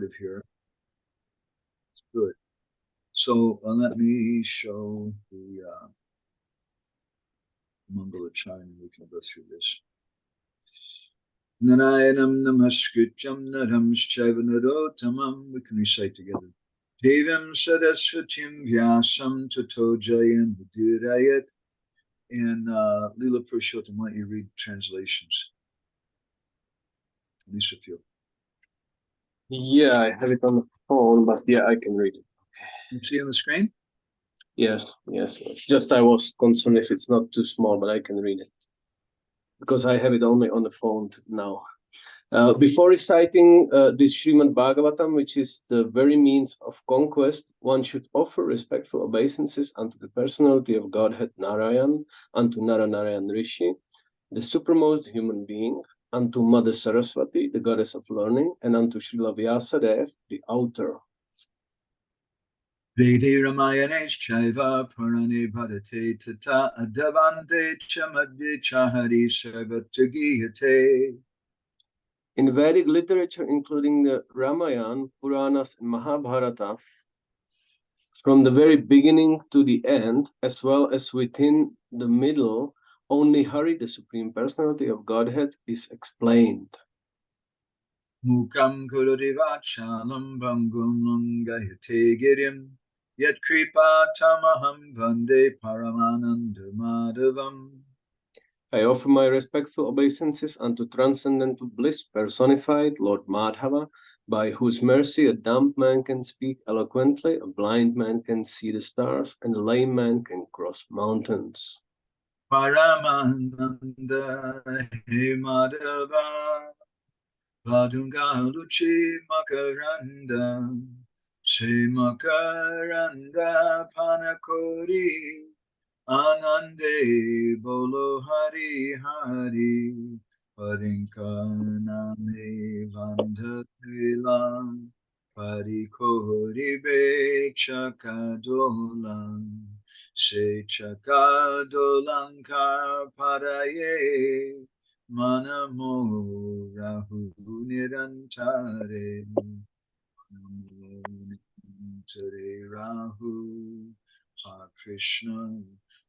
of here. Good. So let me show the Mangala chime and we can go through this. Narayanam namaskrityam naramschaiva narotamam. We can recite together. Devam Saraswatim Vyasam Tato Jayam Udirayat. And Leela Purushottam, why don't you read translations? At least a few. Yeah, I have it on the phone, but yeah, I can read it. Okay. You see on the screen? Yes. Just I was concerned if it's not too small, but I can read it. Because I have it only on the phone now. Before reciting this Srimad Bhagavatam, which is the very means of conquest, one should offer respectful obeisances unto the personality of Godhead Narayan, unto Narayan Rishi, the supremmost human being, unto Mother Saraswati, the goddess of learning, and unto Srila Vyasadeva, the author. Vede Ramayanesh Chaiva Purane Bhadate Tata Adavante Chamadde Chahari Sarvatagiyate. In Vedic literature, including the Ramayana, Puranas, and Mahabharata, from the very beginning to the end, as well as within the middle, only Hari, the Supreme Personality of Godhead, is explained. Mukam Kurudivachalam Bangum Gayate Girim Yat Kripa Tamaham Vande Paramananda Madhavam. I offer my respectful obeisances unto transcendental bliss personified, Lord Madhava, by whose mercy a dumb man can speak eloquently, a blind man can see the stars, and a lame man can cross mountains. Paramananda He Madhava Padunga Luchi Makaranda Se Makaranda Panakori Anande Bolo Hari Hari Parinkarname Vandatilam Parikori Be Chakadolam Se Chakadolanka Paraye Manamo Rahu Nirantare Nirantare Rahu Ha Krishna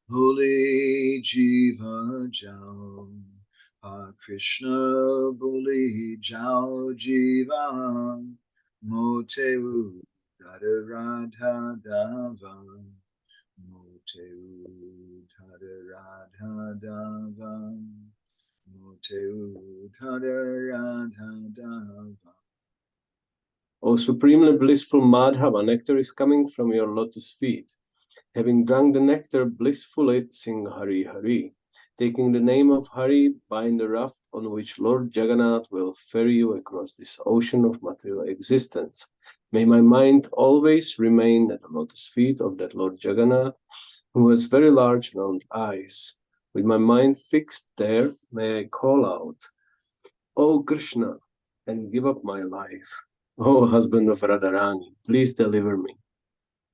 Holy Jiva Jao Ha Krishna Boli Jao Jiva Moteu Radha Dava Moteu Radha Dava Moteu Radha Dava. O supremely blissful Madhava, nectar is coming from your lotus feet. Having drunk the nectar blissfully, sing Hari Hari. Taking the name of Hari, bind the raft on which Lord Jagannath will ferry you across this ocean of material existence. May my mind always remain at the lotus feet of that Lord Jagannath, who has very large round eyes. With my mind fixed there, may I call out, O Krishna, and give up my life. O husband of Radharani, please deliver me.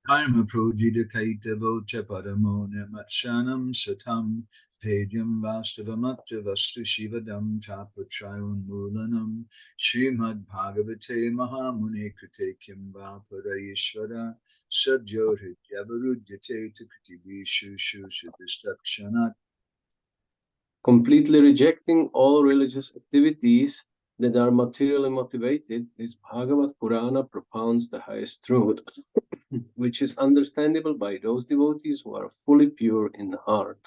Karma prodita kaita vocha paramona matshanam satam Pedyam Vastavamata Vastu Shivadam Tapatrayun Mulanam Srimad Bhagavate Mahamune Krite Kimbha Parayishvara Sadyohit Yavarudhyate Tukatibhishu Disscussion. Completely rejecting all religious activities that are materially motivated, this Bhagavad Purana propounds the highest truth, which is understandable by those devotees who are fully pure in heart.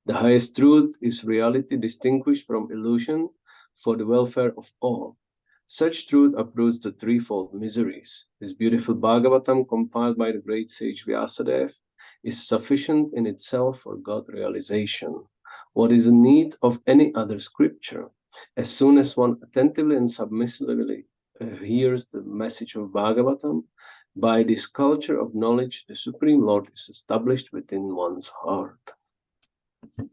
The highest truth is reality distinguished from illusion for the welfare of all. Such truth uproots the threefold miseries. This beautiful Bhagavatam, compiled by the great sage Vyasadeva, is sufficient in itself for God realization. What is the need of any other scripture? As soon as one attentively and submissively hears the message of Bhagavatam, by this culture of knowledge, the Supreme Lord is established within one's heart.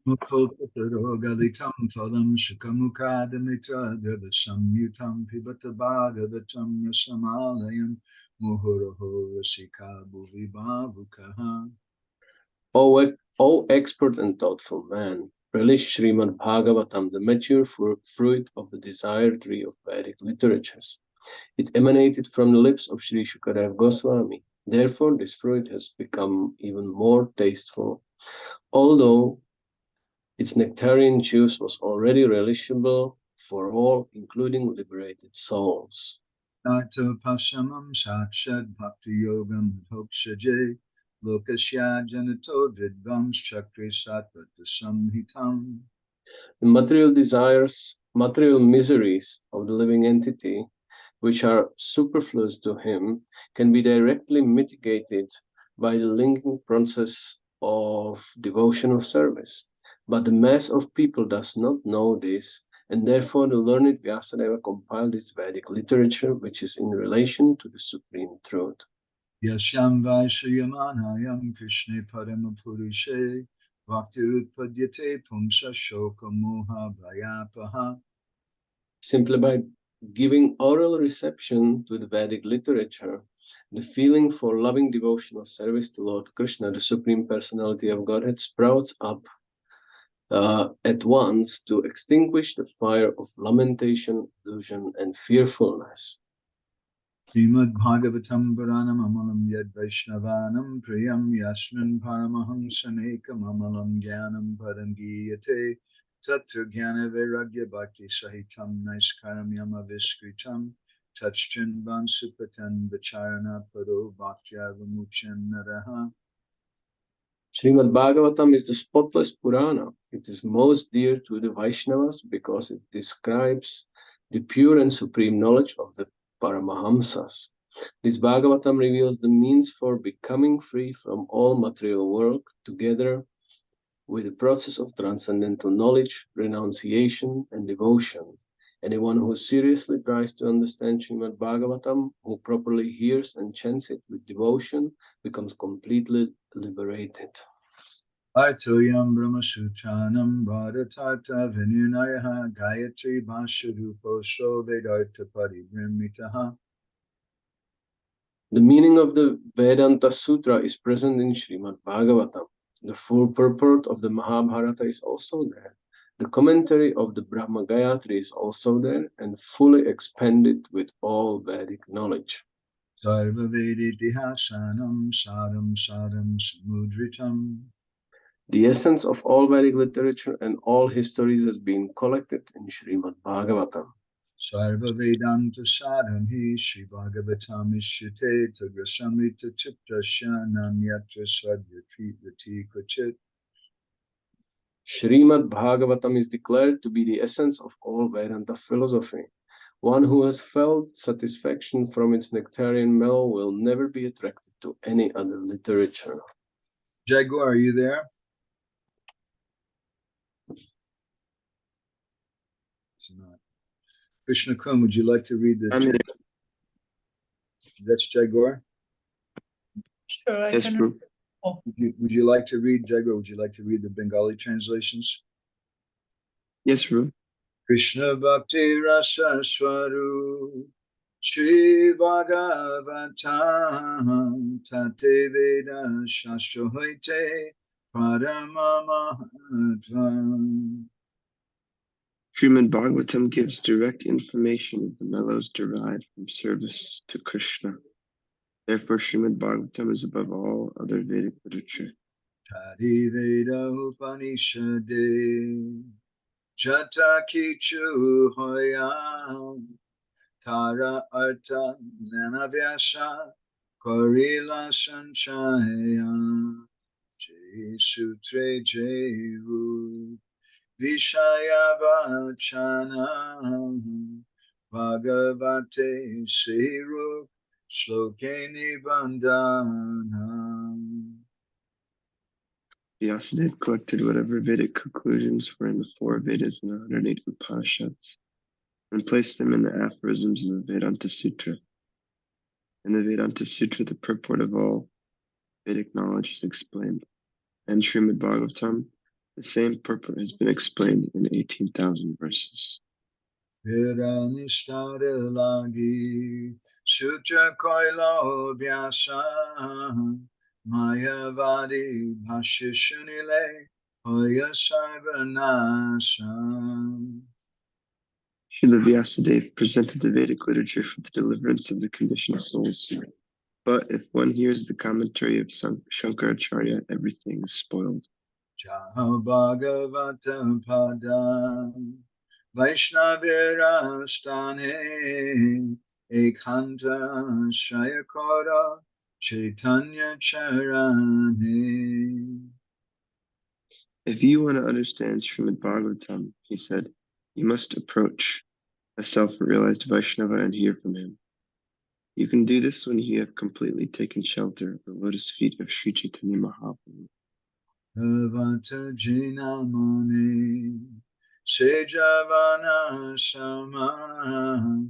Galitam Phalam Shukamukadamitra Devasamyutam Pibata Bhagavatam Rasamalayam Muhuraho Rasika Bhuvibavukaha. O expert and thoughtful man, relish Srimad Bhagavatam, the mature fruit of the desired tree of Vedic literatures. It emanated from the lips of Sri Shukadev Goswami. Therefore, this fruit has become even more tasteful, although its nectarian juice was already relishable for all, including liberated souls. Nato Pashamam Sakshad Bhakti Yogam Hokshaje Lokasya Janato Vidvams Chakri Satvata Samhitam. The material desires, material miseries of the living entity, which are superfluous to him, can be directly mitigated by the linking process of devotional service. But the mass of people does not know this, and therefore the learned Vyasadeva compiled this Vedic literature, which is in relation to the Supreme Truth. Yasham Vaishayamanayam Krishna Paramapurushe Bhakti Utpadyate Pumsa Shoka Moha Bhayapaha. Simply by giving oral reception to the Vedic literature, the feeling for loving devotional service to Lord Krishna, the Supreme Personality of Godhead, sprouts up at once to extinguish the fire of lamentation, illusion, and fearfulness. Srimad Bhagavatam Puranam Amalam Yad Vaishnavanam Priyam Yasmin Paramahamsanekam Amalam Gyanam Padam Giyate Tatra Gyana Vairagya Bhakti Sahitam Naiskaram Yama Viskritam Touchchin Vansupatan Vicharana Pado Bhaktya Vimuchan Naraha. Srimad Bhagavatam is the spotless Purana. It is most dear to the Vaishnavas because it describes the pure and supreme knowledge of the Paramahamsas. This Bhagavatam reveals the means for becoming free from all material work, together with the process of transcendental knowledge, renunciation, and devotion. Anyone who seriously tries to understand Srimad Bhagavatam, who properly hears and chants it with devotion, becomes completely liberated. Artoyam Brahma Sutranam Bharatarta Vinunayaha Gayatri Bhasharupo So Vedartha Paribrimitaha. The meaning of the Vedanta Sutra is present in Srimad Bhagavatam. The full purport of the Mahabharata is also there. The commentary of the Brahma Gayatri is also there and fully expanded with all Vedic knowledge. Sarva Veditihasanam Saram Saram Samudritam. The essence of all Vedic literature and all histories has been collected in Srimad Bhagavatam. Sarva Vedanta Sadham Hi Shri Bhagavatam Ishyate Tagrasamrita Chiptasya Nanyatra Swadyati Kvachit. Srimad Bhagavatam is declared to be the essence of all Vedanta philosophy. One who has felt satisfaction from its nectarian mellow will never be attracted to any other literature. Jaguar, are you there? It's not. Krishna Kum, would you like to read the That's Jaguar? Sure, Yes, bro. Would you like to read, Jaguar, would you like to read the Bengali translations? Yes, bro. Krishna Bhakti Rasa Swaru Shri Bhagavatam Tate Veda Shastra Hoite Paramamahatvam. Srimad Bhagavatam gives direct information of the mellows derived from service to Krishna. Therefore, Srimad Bhagavatam is above all other Vedic literature. Tadi Veda Upanishade Jata Kichu Hoyam Tara Arta Lanavyasa Korila Sanchaya Jai Sutre Jeru Vishaya Vachana Bhagavate Seru Sloke Nibandana. Vyasadeva collected whatever Vedic conclusions were in the four Vedas and the 108 Upanishads and placed them in the aphorisms of the Vedanta Sutra. In the Vedanta Sutra, the purport of all Vedic knowledge is explained. And Srimad Bhagavatam, the same purport has been explained in 18,000 verses. Vedanistara lagi sutra koilo vyasa mayavadi bhashya shunile hoya sarvanasa. Srila Vyasadeva presented the Vedic literature for the deliverance of the conditioned souls. But if one hears the commentary of Shankaracharya, everything is spoiled. Jaha Bhagavata Padam Vaishnavira Stane Ekanta Shayakara Chaitanya Charane. If you want to understand Srimad Bhagavatam, he said, you must approach a self-realized Vaishnava and hear from him. You can do this when you have completely taken shelter at the lotus feet of Sri Chaitanya Mahaprabhu. Avata Jinamani Sejavana Sama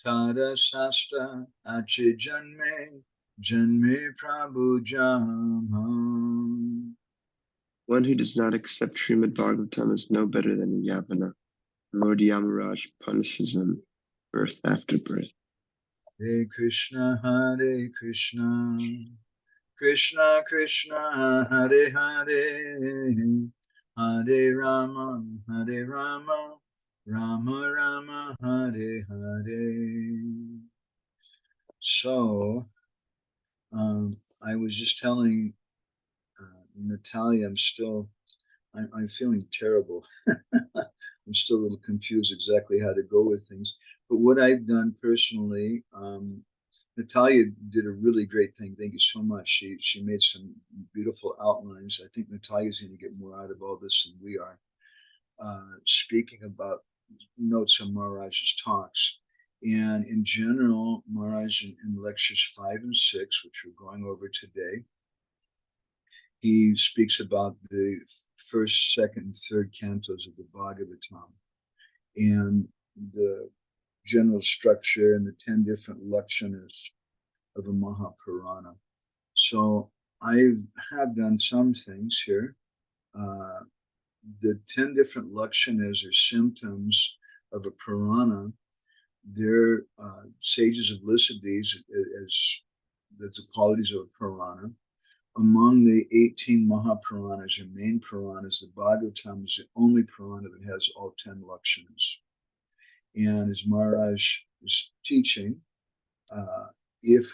Tada Sasta Achi Janme Janme Prabhu Jama. One who does not accept Srimad Bhagavatam is no better than a Yavana. Lord Yamaraj punishes them birth after birth. Hare Krishna, Krishna Krishna, Hare Hare, Hare Rama, Rama Rama, Hare Hare. So, I was just telling Natalia, I'm feeling terrible. I'm still a little confused exactly how to go with things. But what I've done personally, Natalia did a really great thing. Thank you so much. She made some beautiful outlines. I think Natalia's going to get more out of all this than we are. Speaking about notes on Maharaj's talks. And in general, Maharaj in lectures 5 and 6, which we're going over today, he speaks about the first, second, and third cantos of the Bhagavatam and the general structure and the 10 different lakshanas of a Mahapurana. So I have done some things here. The 10 different lakshanas are symptoms of a Purana. Their sages have listed these as the qualities of a Purana. Among the 18 Mahapuranas or main Puranas, the Bhagavatam is the only Purana that has all 10 lakshanas. And as Maharaj is teaching, there's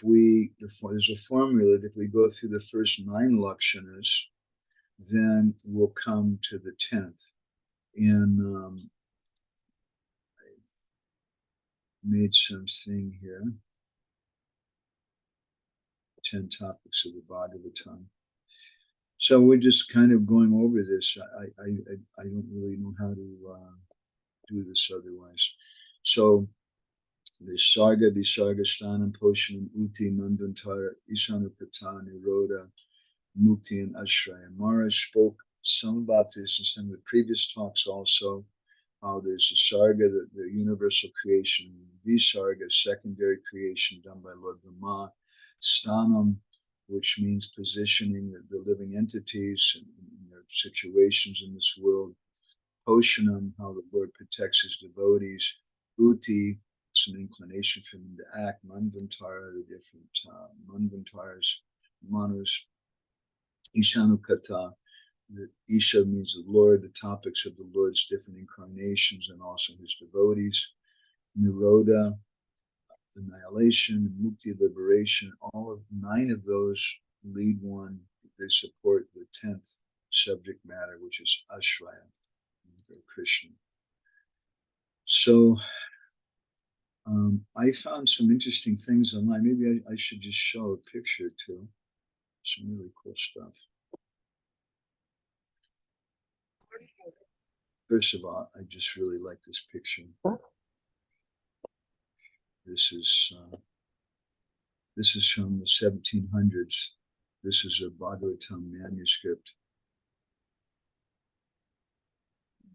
a formula that if we go through the first 9 lakshanas, then we'll come to the 10th. And I made something here. 10 topics of the Bhagavatam. So we're just kind of going over this. I don't really know how to do this otherwise. So Visarga, Stanam, Poshanam, Uti, Manvantara, Isanupata, Niroda, Mukti, and Ashraya. Maharaj spoke some about this in some of the previous talks also, how there's a Sarga, the universal creation, Visarga, secondary creation done by Lord Brahma, Stanam, which means positioning the living entities in their situations in this world, Poshanam, how the Lord protects his devotees, Uti, some inclination for them to act, Manvantara, the different Manvantaras, Manus, Ishanukata, the Isha means the Lord, the topics of the Lord's different incarnations and also his devotees, Niroda, annihilation, Mukti, liberation. All of 9 of those lead one, they support the 10th subject matter, which is Ashraya, or Krishna. So I found some interesting things online. Maybe I should just show a picture too. Some really cool stuff. First of all, I just really like this picture. This is from the 1700s. This is a Bhagavatam manuscript.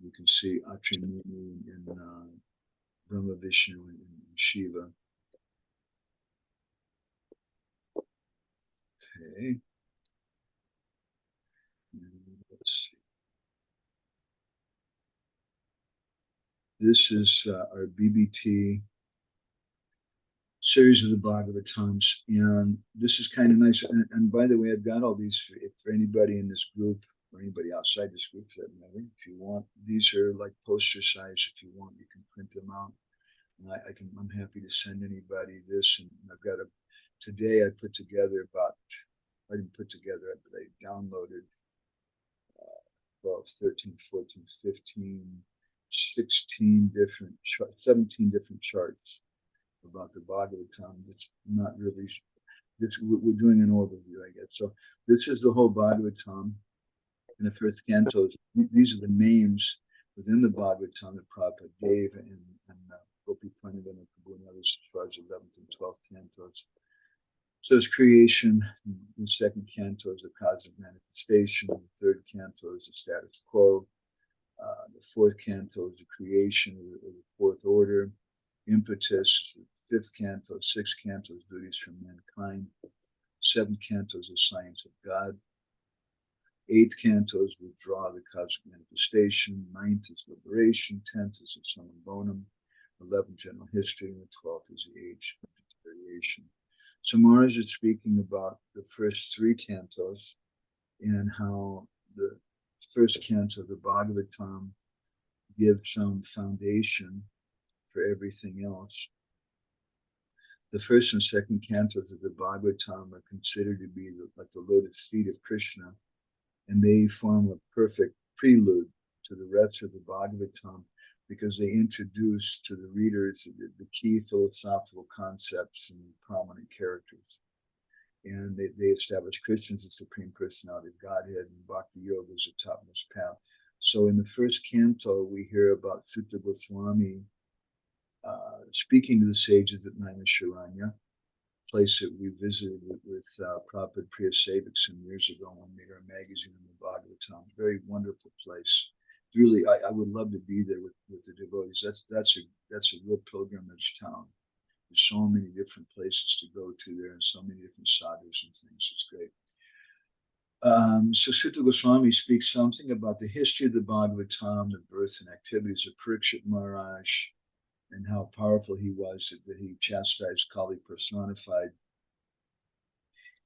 You can see Atri Muni and Brahma, Vishnu, and Shiva. Okay. Let's see. This is our BBT series of the Bhagavatams, and this is kind of nice. And by the way, I've got all these for anybody in this group or anybody outside this group for that matter. If you want, these are like poster size. If you want, you can print them out. I'm happy to send anybody this, and I've got today I put together I didn't put together, but I downloaded 12, 13, 14, 15, 16 different, 17 different charts about the Bhagavatam. It's not really, we're doing an overview, I guess. So this is the whole Bhagavatam in the first cantos. These are the names within the Bhagavatam that Prabhupada gave in Gopi Pranidhana and Prabhu and others as far as 11th and 12th cantos. So it's creation. The second canto is the cosmic manifestation. The third canto is the status quo. The fourth canto is the creation of the fourth order. Impetus, the fifth canto, sixth canto is duties from mankind. Seventh canto is the science of God. Eighth canto is withdraw, the cosmic manifestation. Ninth is liberation. 10th is the summum bonum. 11th, general history. And the 12th is the age of deterioration. So Maharaj is speaking about the first three cantos and how the first canto of the Bhagavatam gives some foundation for everything else. The first and second cantos of the Bhagavatam are considered to be like the lotus feet of Krishna, and they form a perfect prelude to the rest of the Bhagavatam because they introduce to the readers the key philosophical concepts and prominent characters. And they establish Krishna as the Supreme Personality of Godhead, and Bhakti Yoga is the topmost path. So in the first canto, we hear about Sutta Goswami speaking to the sages at Naimisharanya, place that we visited with Prabhupada Priya Sevak some years ago when we made our magazine in the Bhagavatam. Very wonderful place. Really, I would love to be there with the devotees. That's a real pilgrimage town. There's so many different places to go to there and so many different sadhus and things. It's great. So Sutta Goswami speaks something about the history of the Bhagavatam, the birth and activities of Parikshit Maharaj, and how powerful he was, that he chastised Kali personified,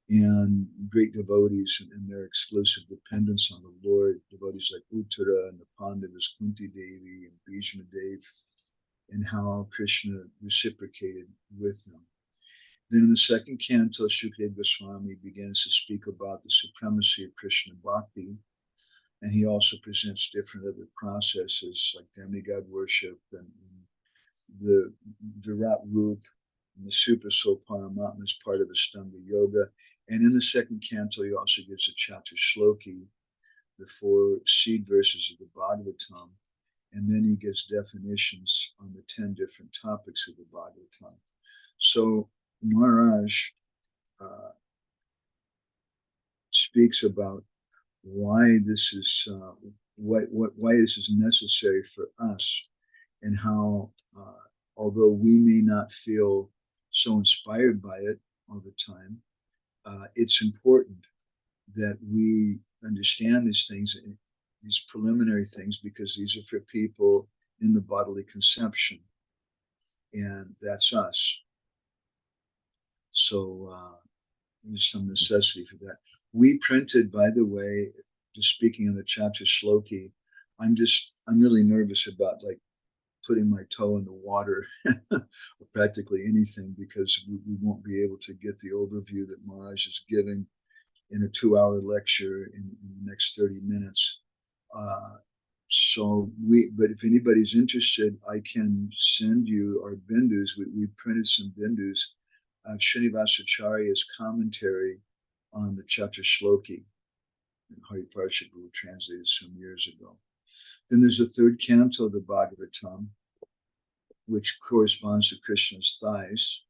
and great devotees and their exclusive dependence on the Lord, devotees like Uttara and the Pandavas, Kunti Devi and Bhishma Dev, and how Krishna reciprocated with them. Then in the second canto, Shukadeva Goswami begins to speak about the supremacy of Krishna Bhakti, and he also presents different other processes like demigod worship and the Virat Rup and the Super Soul Paramatma as part of Ashtanga Yoga. And in the second canto, he also gives a Chatushloki, the 4 seed verses of the Bhagavatam, and then he gives definitions on the 10 different topics of the Bhagavatam. So Maharaj speaks about why this is why this is necessary for us, and how although we may not feel so inspired by it all the time, it's important that we understand these things, these preliminary things, because these are for people in the bodily conception, and that's us. So there's some necessity for that. We printed, by the way, just speaking on the chapter Shloki, I'm really nervous about like putting my toe in the water or practically anything, because we won't be able to get the overview that Maharaj is giving in a 2-hour lecture in the next 30 minutes. But if anybody's interested, I can send you our bindus. We printed some bindus of Srinivasacharya's commentary on the chapter Shloki, and Hari Parshad Guru translated some years ago. Then there's a third canto of the Bhagavatam, which corresponds to Krishna's thighs.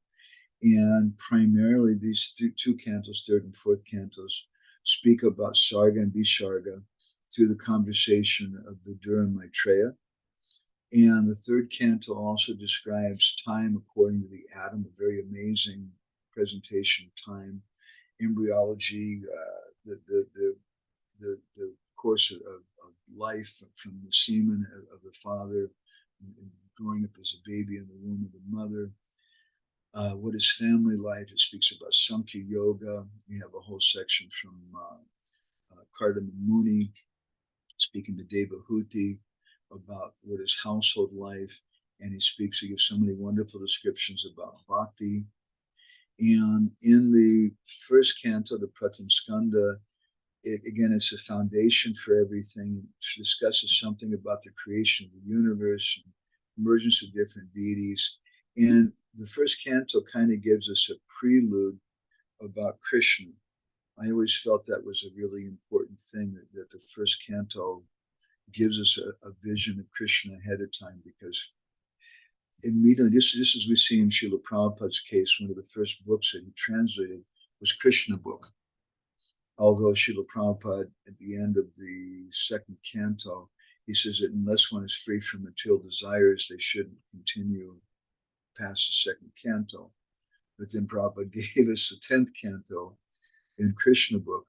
And primarily these two cantos, third and fourth cantos, speak about Sarga and Visarga through the conversation of Vidura and Maitreya. And the third canto also describes time according to the atom, a very amazing presentation of time, embryology, the course of life from the semen of the father, and growing up as a baby in the womb of the mother. What is family life? It speaks about Sankhya Yoga. We have a whole section from Kardama Muni speaking to Devahuti about what is household life. And he gives so many wonderful descriptions about bhakti. And in the first canto, the Pratham Skanda, again, it's a foundation for everything. It discusses something about the creation of the universe, and emergence of different deities. And the first canto kind of gives us a prelude about Krishna. I always felt that was a really important thing, that the first canto gives us a vision of Krishna ahead of time, because immediately, just as we see in Srila Prabhupada's case, one of the first books that he translated was Krishna book. Although Srila Prabhupada, at the end of the second canto, he says that unless one is free from material desires, they shouldn't continue past the second canto. But then Prabhupada gave us the 10th canto in Krishna book,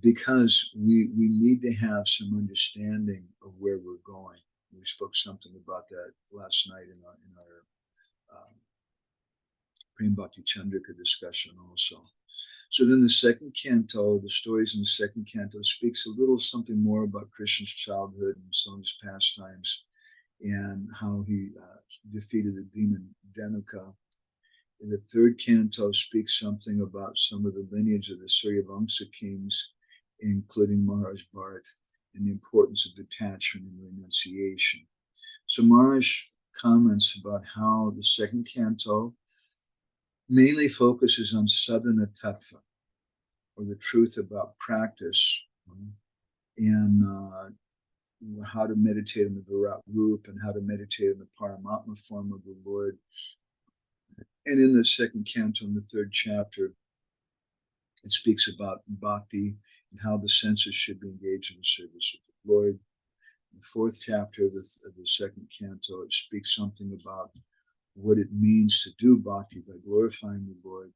because we need to have some understanding of where we're going. We spoke something about that last night in our Prem Bhakti Chandrika discussion also. So then the second canto, the stories in the second canto, speaks a little something more about Krishna's childhood and some of his pastimes, and how he defeated the demon Dhenuka. In the third canto speaks something about some of the lineage of the Suryavamsa kings, including Maharaj Bharat, and the importance of detachment and renunciation. So Maharaj comments about how the second canto mainly focuses on sadhana tattva, or the truth about practice, and how to meditate on the Virat Rup, and how to meditate on the Paramatma form of the Lord. And in the second canto, in the third chapter, it speaks about bhakti and how the senses should be engaged in the service of the Lord. In the fourth chapter of the second canto, it speaks something about what it means to do bhakti by glorifying the Lord.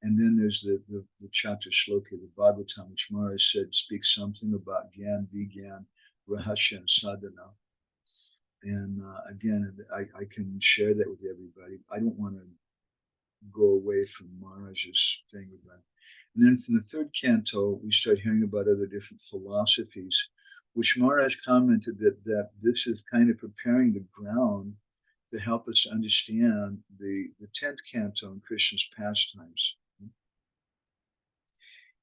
And then there's the chapter shloka, the Bhagavatam, which Maharaj said speaks something about Gyan, Vigyan, Rahasya, and Sadhana. And again, I can share that with everybody. I don't want to go away from Maharaj's thing with that. And then from the third canto, we start hearing about other different philosophies, which Maharaj commented that this is kind of preparing the ground to help us understand the 10th canto in Krishna's pastimes,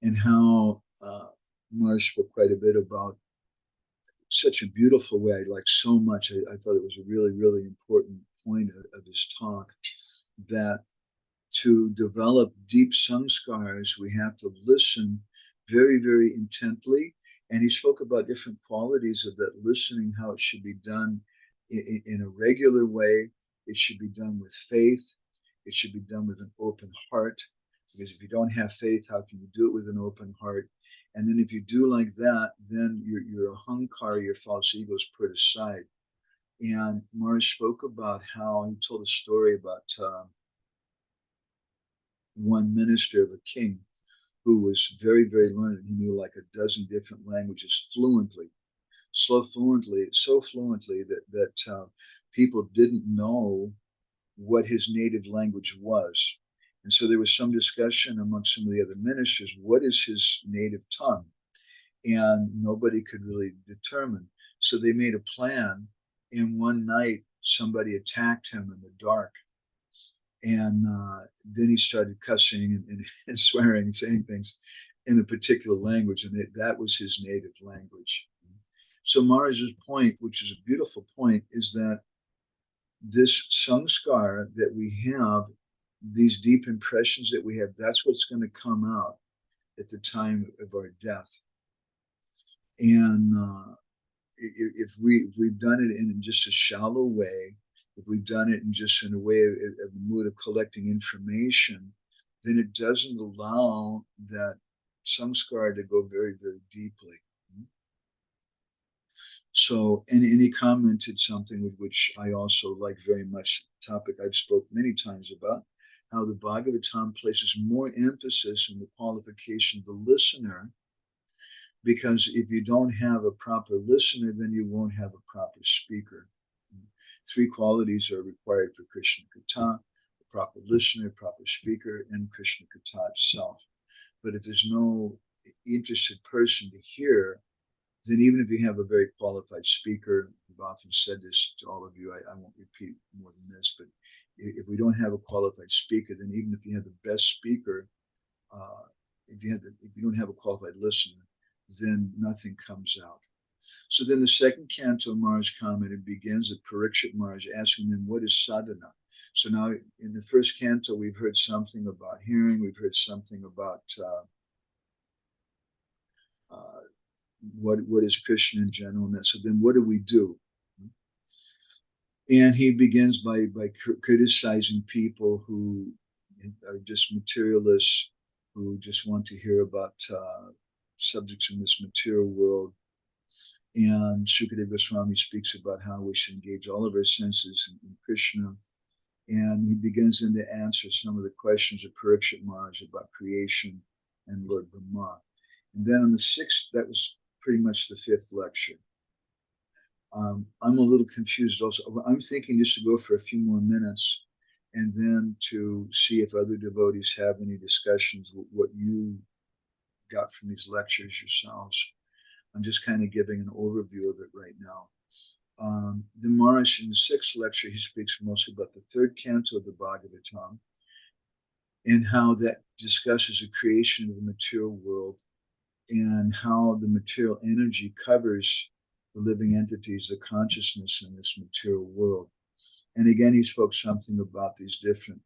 and how Maharaj spoke quite a bit about such a beautiful way. I liked so much. I thought it was a really, really important point of his talk, that to develop deep samskars, we have to listen very, very intently. And he spoke about different qualities of that listening, how it should be done in a regular way. It should be done with faith. It should be done with an open heart. Because if you don't have faith, how can you do it with an open heart? And then if you do like that, then your ahankara, your false ego, is put aside. And Maharaj spoke about how he told a story about one minister of a king who was very, very learned. He knew like a dozen different languages fluently, so fluently that people didn't know what his native language was. And so there was some discussion among some of the other ministers, what is his native tongue? And nobody could really determine. So they made a plan, and one night somebody attacked him in the dark. And then he started cussing and swearing and saying things in a particular language, and that was his native language. So Maharaj's point, which is a beautiful point, is that this samskara that we have, these deep impressions that we have, that's what's going to come out at the time of our death. And if we've done it in just a shallow way, if we've done it in a way of a mood of collecting information, then it doesn't allow that samskara to go very, very deeply. So, and he commented something with which I also like very much, a topic I've spoke many times about, how the Bhagavatam places more emphasis on the qualification of the listener, because if you don't have a proper listener, then you won't have a proper speaker. 3 qualities are required for Krishna Katha: a proper listener, proper speaker, and Krishna Katha itself. But if there's no interested person to hear, then even if you have a very qualified speaker, I've often said this to all of you, I won't repeat more than this, but if we don't have a qualified speaker, then even if you have the best speaker, if you don't have a qualified listener, then nothing comes out. So then the second canto, Maharaj commented, begins at Parikshit Maharaj asking them, what is sadhana? So now in the first canto, we've heard something about hearing, we've heard something about what is Krishna in general. And so then what do we do? And he begins by criticizing people who are just materialists, who just want to hear about subjects in this material world. And Sukadeva Goswami speaks about how we should engage all of our senses in Krishna. And he begins then to answer some of the questions of Parikshit Maharaj about creation and Lord Brahma. And then on the sixth, that was pretty much the fifth lecture. I'm a little confused also. I'm thinking just to go for a few more minutes and then to see if other devotees have any discussions, what you got from these lectures yourselves. I'm just kind of giving an overview of it right now. The Maharaj in the sixth lecture, he speaks mostly about the third canto of the Bhagavatam and how that discusses the creation of the material world and how the material energy covers the living entities, the consciousness in this material world. And again, he spoke something about these different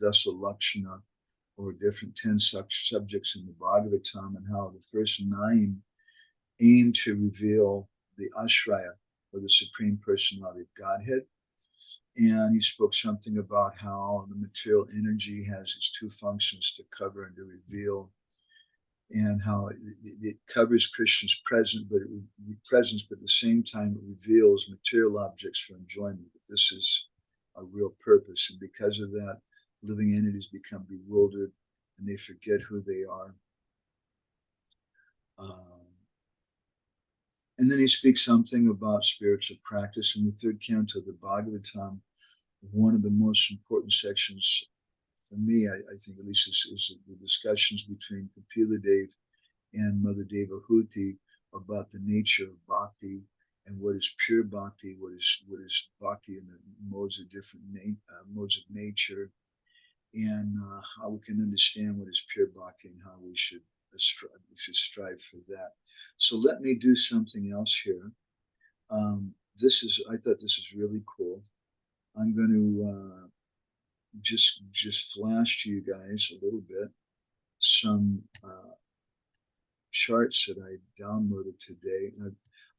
dasa lakshana, or different 10 such subjects in the Bhagavatam, and how the first 9 aim to reveal the Ashraya, or the Supreme Personality of Godhead. And he spoke something about how the material energy has its 2 functions, to cover and to reveal, and how it covers Krishna's presence, but at the same time it reveals material objects for enjoyment. This is a real purpose, and because of that, living entities become bewildered and they forget who they are. And then he speaks something about spiritual practice in the third canto of the Bhagavatam. One of the most important sections for me, I think at least, is the discussions between Kapila Dev and Mother Devahuti about the nature of bhakti and what is pure bhakti, what is bhakti in the modes of different modes of nature, and how we can understand what is pure bhakti and how we should strive for that. So let me do something else here. I thought this is really cool. I'm going to just flash to you guys a little bit some charts that I downloaded today.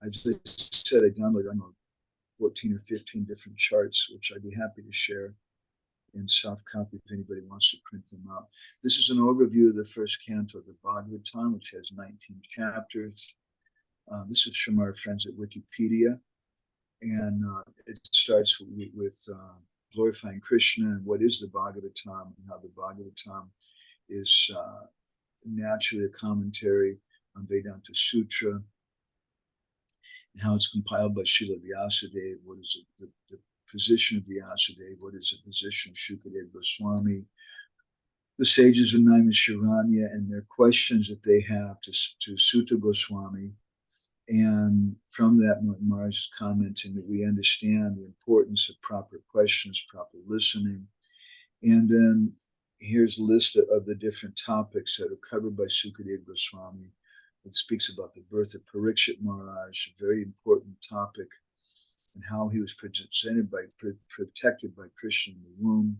I've said I downloaded, I don't know, 14 or 15 different charts, which I'd be happy to share in soft copy if anybody wants to print them out. This is an overview of the first canto of the Bhagavatam, which has 19 chapters. This is from our friends at Wikipedia, and it starts with glorifying Krishna and what is the Bhagavatam, and how the Bhagavatam is naturally a commentary on Vedanta Sutra, and how it's compiled by Srila Vyasadeva, what is the position of Vyasadeva, what is the position of Shukadeva Goswami, the sages of Naimisharanya, and their questions that they have to Sutta Goswami. And from that, Maharaj is commenting that we understand the importance of proper questions, proper listening. And then here's a list of the different topics that are covered by Sukadeva Goswami. It speaks about the birth of Parikshit Maharaj, a very important topic, and how he was protected by Krishna in the womb,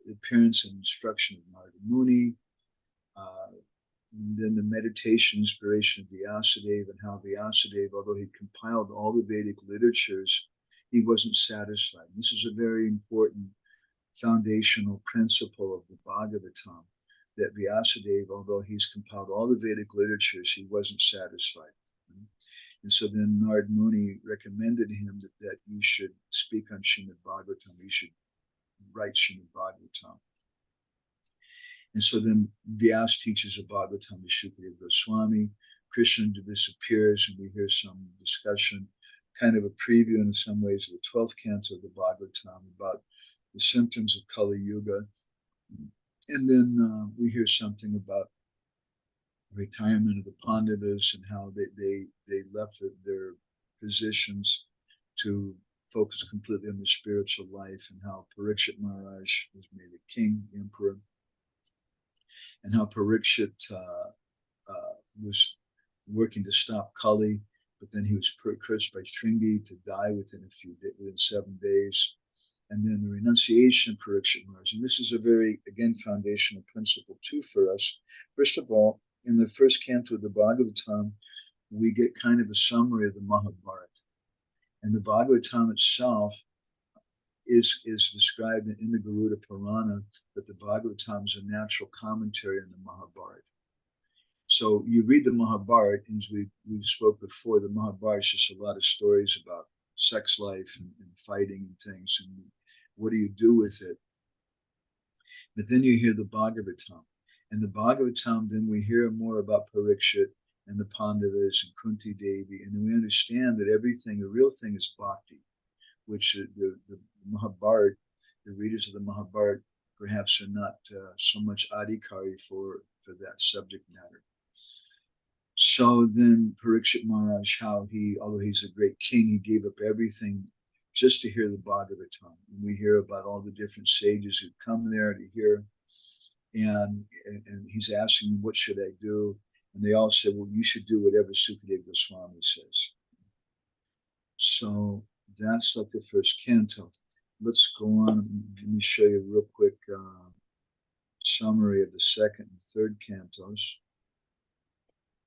the appearance and instruction of Narada Muni, and then the meditation inspiration of Vyasadeva, and how Vyasadeva, although he compiled all the Vedic literatures, he wasn't satisfied. This is a very important foundational principle of the Bhagavatam, that Vyasadeva, although he's compiled all the Vedic literatures, he wasn't satisfied. And so then Narada Muni recommended him that you should speak on Srimad Bhagavatam, you should write Srimad Bhagavatam. And so then Vyas teaches a Bhagavatam to Shukadeva Goswami. Krishna disappears, and we hear some discussion, kind of a preview in some ways of the 12th canto of the Bhagavatam about the symptoms of Kali Yuga. And then we hear something about retirement of the Pandavas and how they left their positions to focus completely on the spiritual life, and how Parikshit Maharaj was made a king, emperor, and how Parikshit was working to stop Kali, but then he was cursed by Shringi to die within 7 days. And then the renunciation of Parikshit Maharaj. And this is a very, again, foundational principle too for us. First of all, in the first canto of the Bhagavatam, we get kind of a summary of the Mahabharata. And the Bhagavatam itself is described in the Garuda Purana, that the Bhagavatam is a natural commentary on the Mahabharata. So you read the Mahabharata, and as we've spoke before, the Mahabharata is just a lot of stories about sex life and fighting and things, and what do you do with it? But then you hear the Bhagavatam. And the Bhagavatam, then we hear more about Parikshit and the Pandavas and Kunti Devi, and then we understand that everything, the real thing is bhakti, which the Mahabharata, the readers of the Mahabharata perhaps are not so much adhikari for that subject matter. So then Parikshit Maharaj, how although he's a great king, he gave up everything just to hear the Bhagavatam. And we hear about all the different sages who come there to hear, and he's asking, what should I do? And they all said, well, you should do whatever Sukadeva Goswami says. So that's like the first canto. Let's go on. Let me show you a real quick summary of the second and third cantos.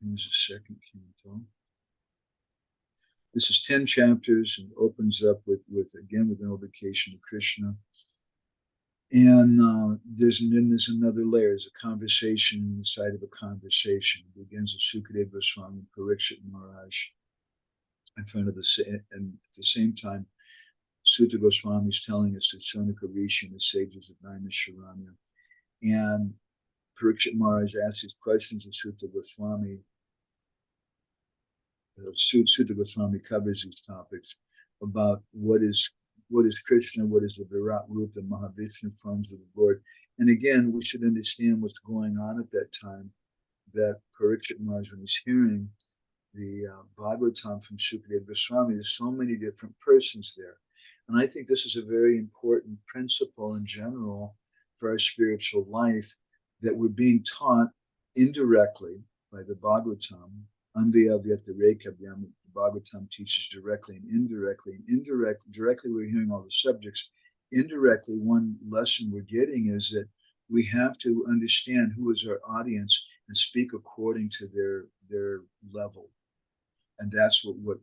Here's the second canto. This is 10 chapters and opens up with an invocation of Krishna. And there's another layer. There's a conversation inside of a conversation. It begins with Sukadeva Goswami and Parikshit Maharaj in front of and at the same time, Sutta Goswami is telling us that Sonaka Rishi and the sages of Naimisharanya. And Parikshit Maharaj asks these questions of Sutta Goswami. Sutta Goswami covers these topics about what is Krishna, what is the Virat Rupa, the Mahavishnu forms of the Lord. And again, we should understand what's going on at that time, that Parikshit Maharaj, when he's hearing the Bhagavatam from Sukadeva Goswami, there's so many different persons there. And I think this is a very important principle in general for our spiritual life, that we're being taught indirectly by the Bhagavatam. Anvaya Vyatirekabhyam, the Bhagavatam teaches directly and indirectly. Directly we're hearing all the subjects. Indirectly, one lesson we're getting is that we have to understand who is our audience and speak according to their level. And that's what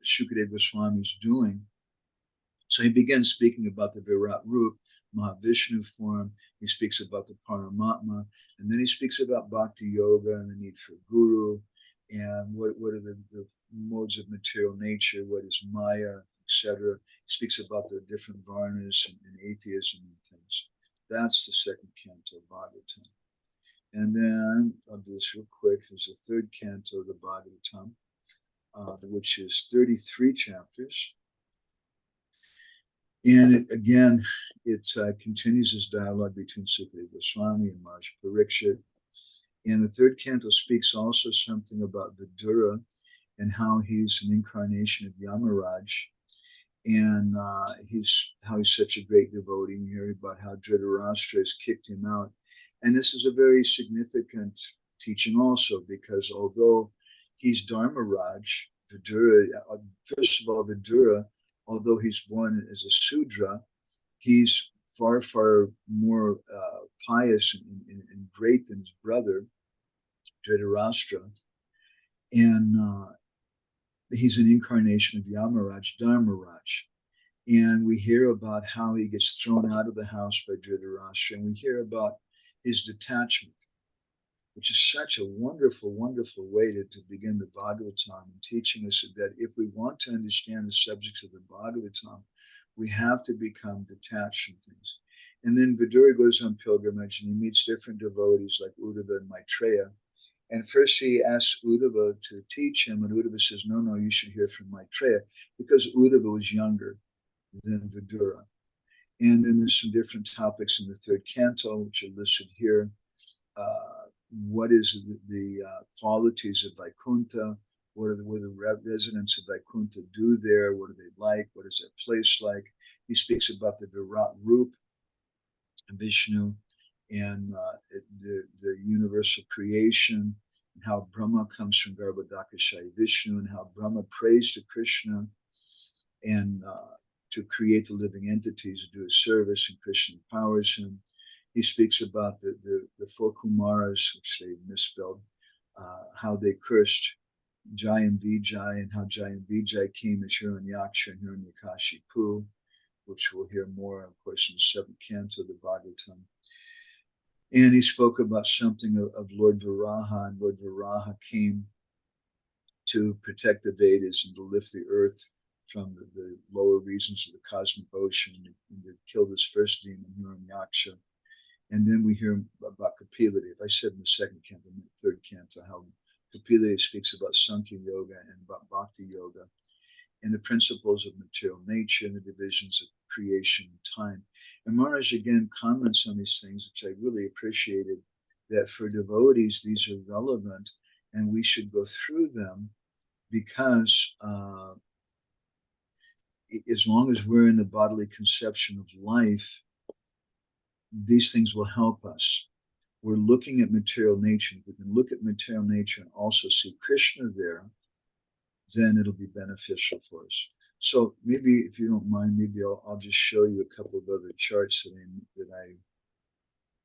Shukadeva Goswami is doing. So he begins speaking about the Virat Rupa, Mahavishnu form. He speaks about the Paramatma, and then he speaks about Bhakti Yoga and the need for Guru, and what are the modes of material nature, what is Maya, etc. He speaks about the different Varnas and atheism and things. That's the second canto of Bhagavatam. And then I'll do this real quick. There's a third canto of the Bhagavatam, which is 33 chapters. And it continues this dialogue between Sukadeva Goswami and Maharaj Parikshit. And the third canto speaks also something about Vidura and how he's an incarnation of Yamaraj, and how he's such a great devotee. We hear about how Dhritarashtra has kicked him out. And this is a very significant teaching also, because although he's Dharmaraj, Vidura, first of all, Vidura, although he's born as a Sudra, he's far, far more pious and great than his brother, Dhritarashtra. And he's an incarnation of Yamaraj, Dharmaraj. And we hear about how he gets thrown out of the house by Dhritarashtra. And we hear about his detachment, which is such a wonderful, wonderful way to begin the Bhagavatam, and teaching us that if we want to understand the subjects of the Bhagavatam, we have to become detached from things. And then Vidura goes on pilgrimage and he meets different devotees like Uddhava and Maitreya. And first he asks Uddhava to teach him, and Uddhava says, no, you should hear from Maitreya, because Uddhava was younger than Vidura. And then there's some different topics in the third canto, which are listed here. what is the qualities of Vaikuntha, what are the residents of Vaikuntha do there, what do they like, what is their place like. He speaks about the Virat Rup, Vishnu, and the universal creation, and how Brahma comes from Garbhodakashayi Vishnu, and how Brahma prays to Krishna and to create the living entities, to do a service, and Krishna empowers him. He speaks about the four Kumaras, which they misspelled, how they cursed Jai and Vijay, and how Jai and Vijay came as Hiranyaksha and Hiranyakashipu, which we'll hear more, of course, in the seventh canto of the Bhagavatam. And he spoke about something of Lord Varaha, and Lord Varaha came to protect the Vedas and to lift the earth from the lower regions of the cosmic ocean, and to kill this first demon, Hiranyaksha. And then we hear about Kapilade. I said in the second canto, in the third canto, how Kapilade speaks about Sankhya Yoga and about Bhakti Yoga, and the principles of material nature and the divisions of creation and time. And Maharaj again comments on these things, which I really appreciated, that for devotees, these are relevant and we should go through them, because as long as we're in the bodily conception of life, these things will help us. We're looking at material nature. If we can look at material nature and also see Krishna there, then it'll be beneficial for us. So maybe, if you don't mind, maybe I'll just show you a couple of other charts that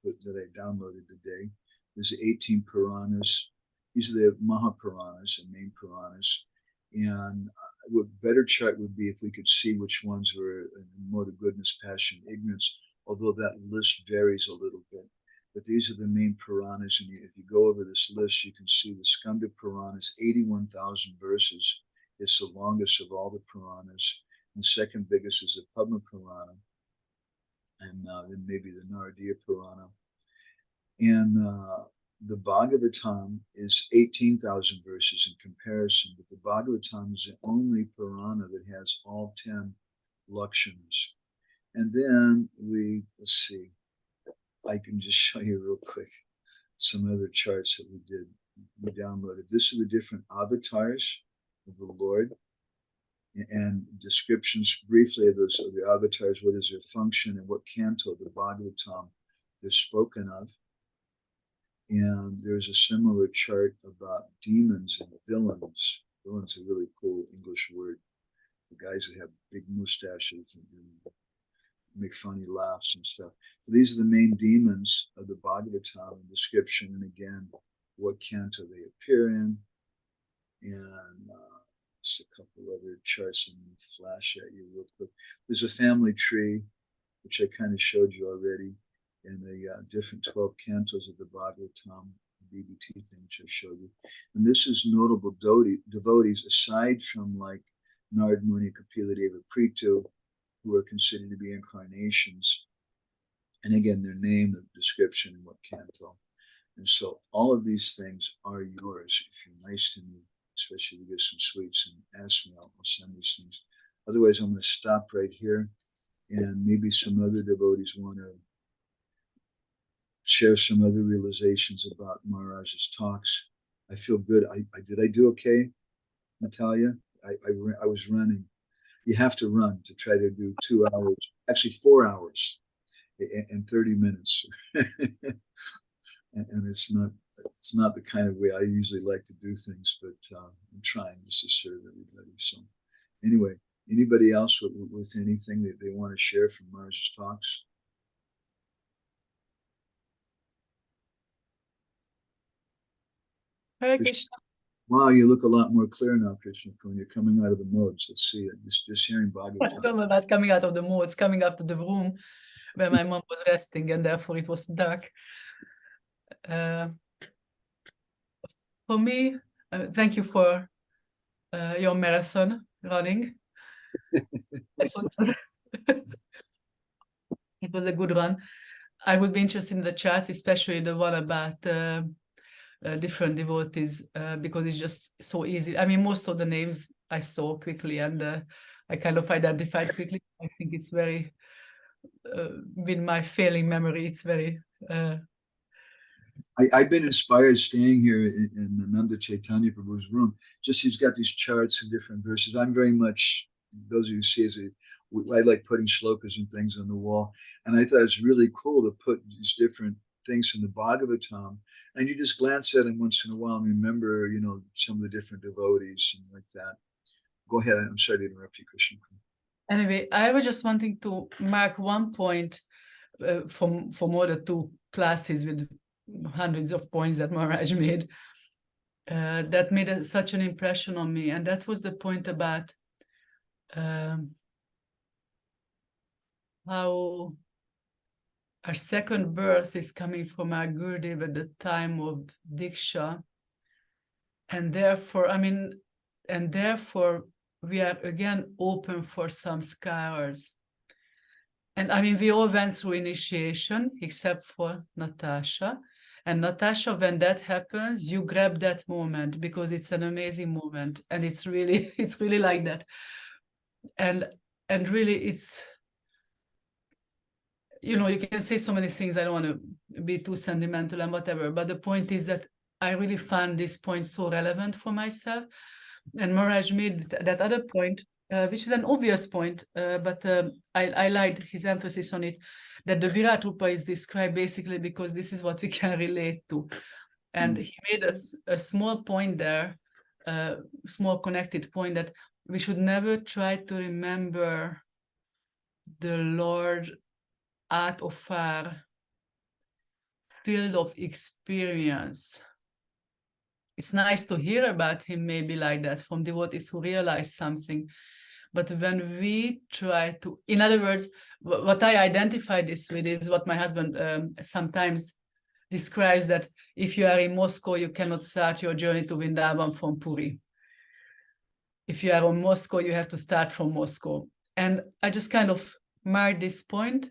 I downloaded today. There's 18 Puranas. These are the Mahapuranas and main Puranas. And a better chart would be if we could see which ones were in more the goodness, passion, ignorance, although that list varies a little bit. But these are the main Puranas, and if you go over this list, you can see the Skanda Puranas, 81,000 verses. It's the longest of all the Puranas. And the second biggest is the Padma Purana, and then maybe the Naradiya Purana. And the Bhagavatam is 18,000 verses in comparison, but the Bhagavatam is the only Purana that has all 10 lakshanas. And then let's see, I can just show you real quick some other charts that we downloaded. This are the different avatars of the Lord, and descriptions briefly of those of the avatars, what is their function and what canto of the Bhagavatam they're spoken of. And there's a similar chart about demons and villains. Villains are a really cool English word. The guys that have big mustaches and make funny laughs and stuff. These are the main demons of the Bhagavatam in description, and again, what canto they appear in, and just a couple other charts and flash at you real quick. There's a family tree, which I kind of showed you already, and the different 12 cantos of the Bhagavatam, BBT thing, which I showed you. And this is notable devotees, aside from like Narad Muni, Kapiladeva, Prithu, who are considered to be incarnations. And again, their name, the description, and what canto. And so all of these things are yours. If you're nice to me, especially if you get some sweets and ask me, I'll send these things. Otherwise, I'm going to stop right here, and maybe some other devotees want to share some other realizations about Maharaj's talks. I feel good. Did I do okay, Natalia? I was running. You have to run to try to do 2 hours, actually 4 hours in 30 minutes. And it's not the kind of way I usually like to do things, but I'm trying just to serve everybody. So anyway, anybody else with anything that they want to share from Maharaj's talks? Hare Krishna. Wow, you look a lot more clear now, Krishna, when you're coming out of the modes. Let's see it. Just hearing Bhagavatam. I don't know about coming out of the mood. It's coming out of the room where my mom was resting, and therefore it was dark. For me, thank you for your marathon running. It was a good run. I would be interested in the charts, especially the one about different devotees, because it's just so easy. I mean, most of the names I saw quickly, and I kind of identified quickly. I think it's very, with my failing memory, it's very I've been inspired staying here in Nanda Chaitanya Prabhu's room. Just he's got these charts and different verses. I'm very much, those of you who see as I like putting shlokas and things on the wall. And I thought it was really cool to put these different things from the Bhagavatam. And you just glance at them once in a while and remember, you know, some of the different devotees and like that. Go ahead. I'm sorry to interrupt you, Krishna. Anyway, I was just wanting to mark one point from all the two classes with hundreds of points that Maharaj made that made such an impression on me. And that was the point about how our second birth is coming from our Gurudev at the time of Diksha. And therefore, we are again open for some scars. And I mean, we all went through initiation except for Natasha. And Natasha, when that happens, you grab that moment because it's an amazing moment. And it's really like that. And really it's, you know, you can say so many things. I don't want to be too sentimental and whatever, but the point is that I really found this point so relevant for myself. And Maharaj made that other point, which is an obvious point, but I liked his emphasis on it, that the Virat Rupa is described basically because this is what we can relate to. And he made a small point there, small connected point, that we should never try to remember the Lord out of our field of experience. It's nice to hear about him maybe like that from devotees who realize something. But when we try to, in other words, what I identify this with is what my husband sometimes describes, that if you are in Moscow, you cannot start your journey to Vrindavan from Puri. If you are on Moscow, you have to start from Moscow. And I just kind of marked this point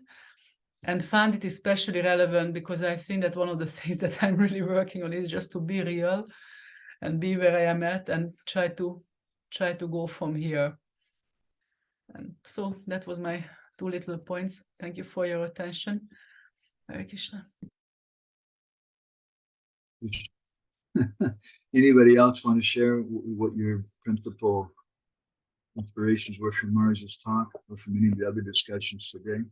and found it especially relevant because I think that one of the things that I'm really working on is just to be real and be where I am at and try to go from here. And so that was my two little points. Thank you for your attention. Hare Krishna. Anybody else want to share what your principal inspirations were from Maharaj's talk or from any of the other discussions today?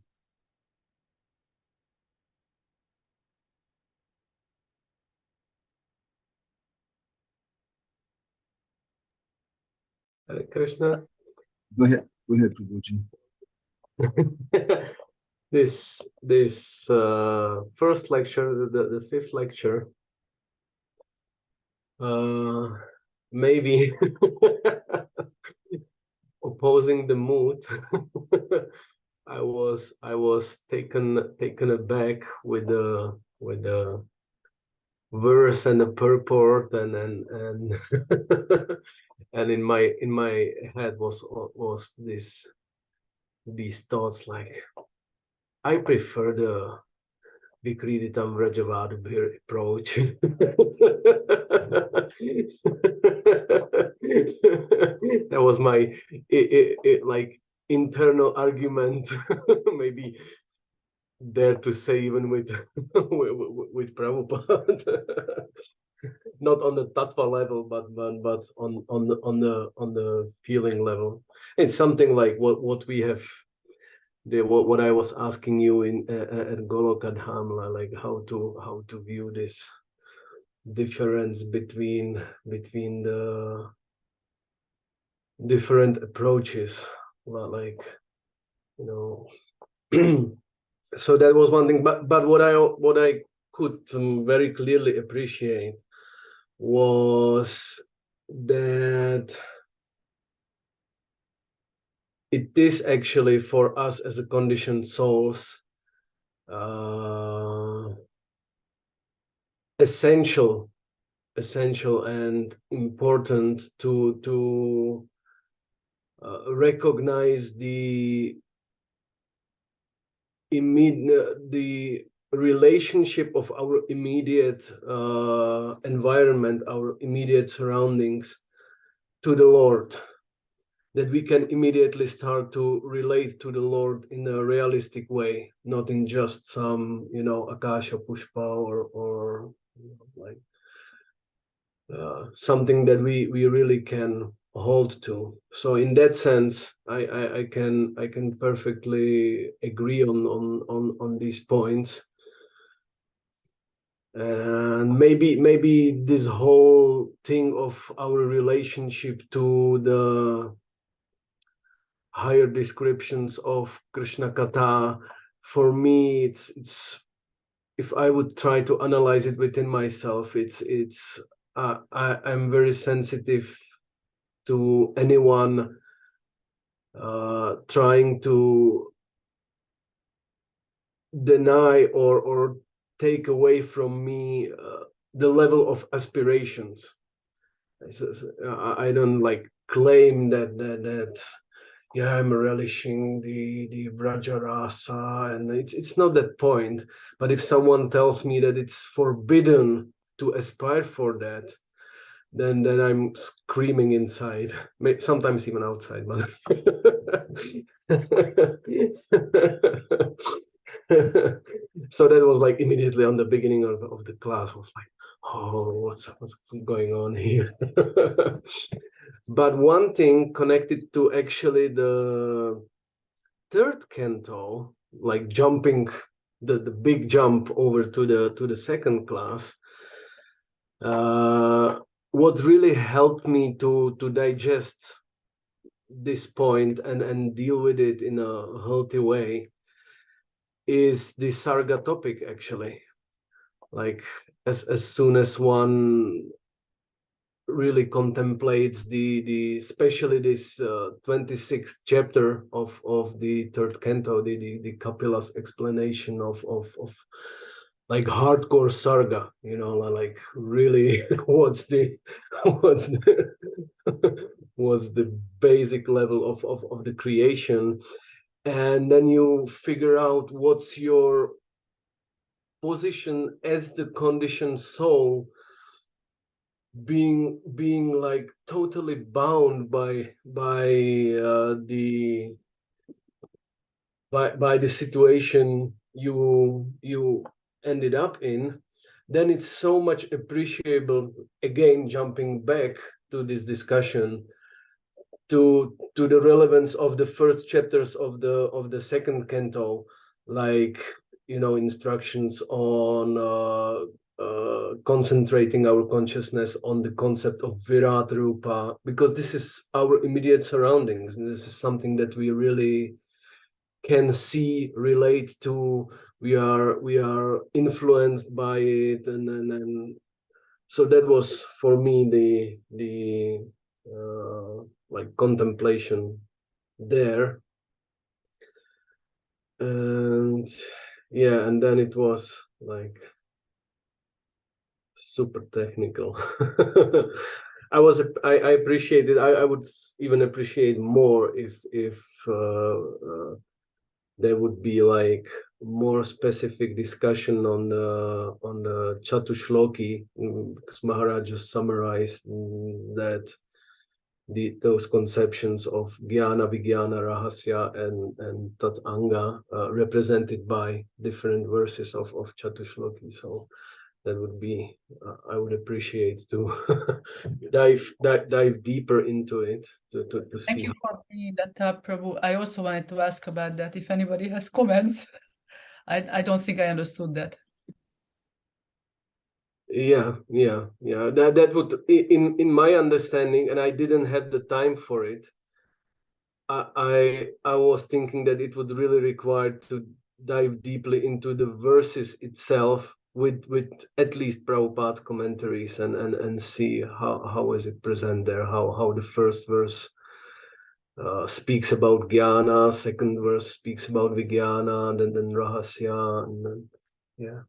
Hare Krishna. Go ahead, Prabhuji. This first lecture, the fifth lecture, maybe opposing the mood. I was taken aback with the verse and the purport, and and in my head was these thoughts like, I prefer the Vikriditam Vrajavada approach. That was my like internal argument, maybe dare to say even with with Prabhupada. Not on the tattva level, but on the feeling level. It's something like what we have. What I was asking you in at Golokadhamla, like how to view this difference between the different approaches, like, you know. So that was one thing, but what I could very clearly appreciate was that it is actually for us as a conditioned souls essential and important to recognize the relationship of our immediate environment, our immediate surroundings to the Lord, that we can immediately start to relate to the Lord in a realistic way, not in just some, you know, Akasha Pushpa or like something that we really can hold to. So in that sense, I can perfectly agree on these points. And maybe this whole thing of our relationship to the higher descriptions of Krishna Katha, for me, it's if I would try to analyze it within myself, I'm very sensitive to anyone trying to deny or take away from me the level of aspirations. I don't like claim that yeah, I'm relishing the Vraja Rasa, and it's not that point. But if someone tells me that it's forbidden to aspire for that, then I'm screaming inside, sometimes even outside. But so that was like immediately on the beginning of the class. I was like, oh, what's going on here? But one thing connected to actually the third canto, like jumping the big jump over to the second class, what really helped me to digest this point and deal with it in a healthy way is the sarga topic, actually. Like as soon as one really contemplates the especially this 26th chapter of the third canto, the Kapila's explanation of like hardcore sarga, you know, like really what's the what's the basic level of the creation, and then you figure out what's your position as the conditioned soul, being like totally bound by the situation you ended up in. Then it's so much appreciable, again jumping back to this discussion, to the relevance of the first chapters of the second canto, like, you know, instructions on concentrating our consciousness on the concept of Virat Rupa, because this is our immediate surroundings, and this is something that we really can see, relate to. We are influenced by it, and so that was for me the like contemplation there. And yeah, and then it was like super technical. I appreciate it. I would even appreciate more if there would be like more specific discussion on the Chatushloki, because Maharaj just summarized that those conceptions of Jnana, Vijnana, Rahasya, and Tat Anga represented by different verses of Chatushloki. So that would be, I would appreciate to dive deeper into it to Thank see. you for bringing that up, Prabhu. I also wanted to ask about that, if anybody has comments. I don't think I understood that. Yeah. That would, in my understanding, and I didn't have the time for it. I was thinking that it would really require to dive deeply into the verses itself with at least Prabhupada commentaries and see how is it present there, how the first verse speaks about Jnana, second verse speaks about Vijnana, then Rahasya, and then, yeah.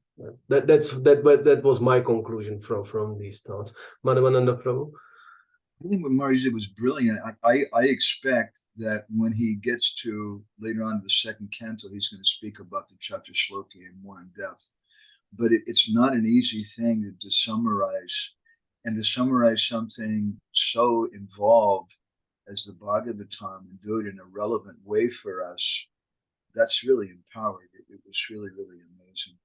That was my conclusion from these thoughts. Madhavananda Prabhu? I think what Murray did was brilliant. I expect that when he gets to later on the second canto, he's going to speak about the chapter shloki in more in depth. But it's not an easy thing to summarize, and to summarize something so involved as the Bhagavatam and do it in a relevant way for us. That's really empowered. It was really, really amazing.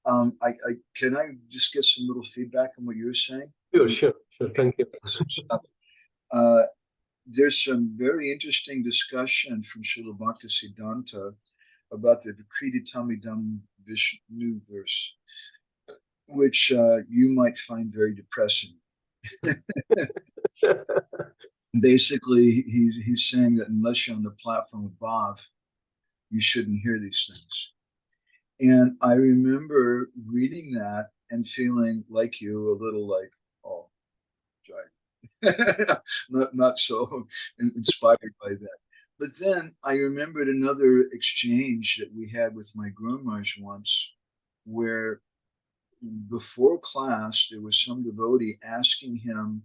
Can I just get some little feedback on what you're saying? Sure. Thank you. There's some very interesting discussion from Srila Bhaktisiddhanta about the Vikriti Tamidam Vishnu verse, which you might find very depressing. Basically, he's saying that unless you're on the platform above, you shouldn't hear these things. And I remember reading that and feeling like you, a little like, oh, not so inspired by that. But then I remembered another exchange that we had with my Guru Maharaj once, where before class there was some devotee asking him,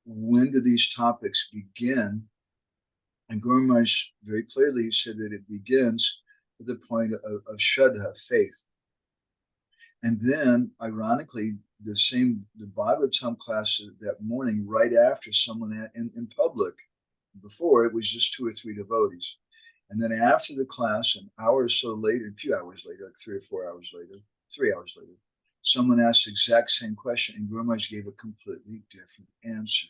when do these topics begin? And Guru Maharaj very clearly said that it begins at the point of Shraddha, faith. And then, ironically, the Bhagavatam class that morning, right after someone in public, before it was just 2 or 3 devotees. And then after the class, an hour or so later, a few hours later, like 3 or 4 hours later, 3 hours later, someone asked the exact same question, and Guru Maharaj gave a completely different answer.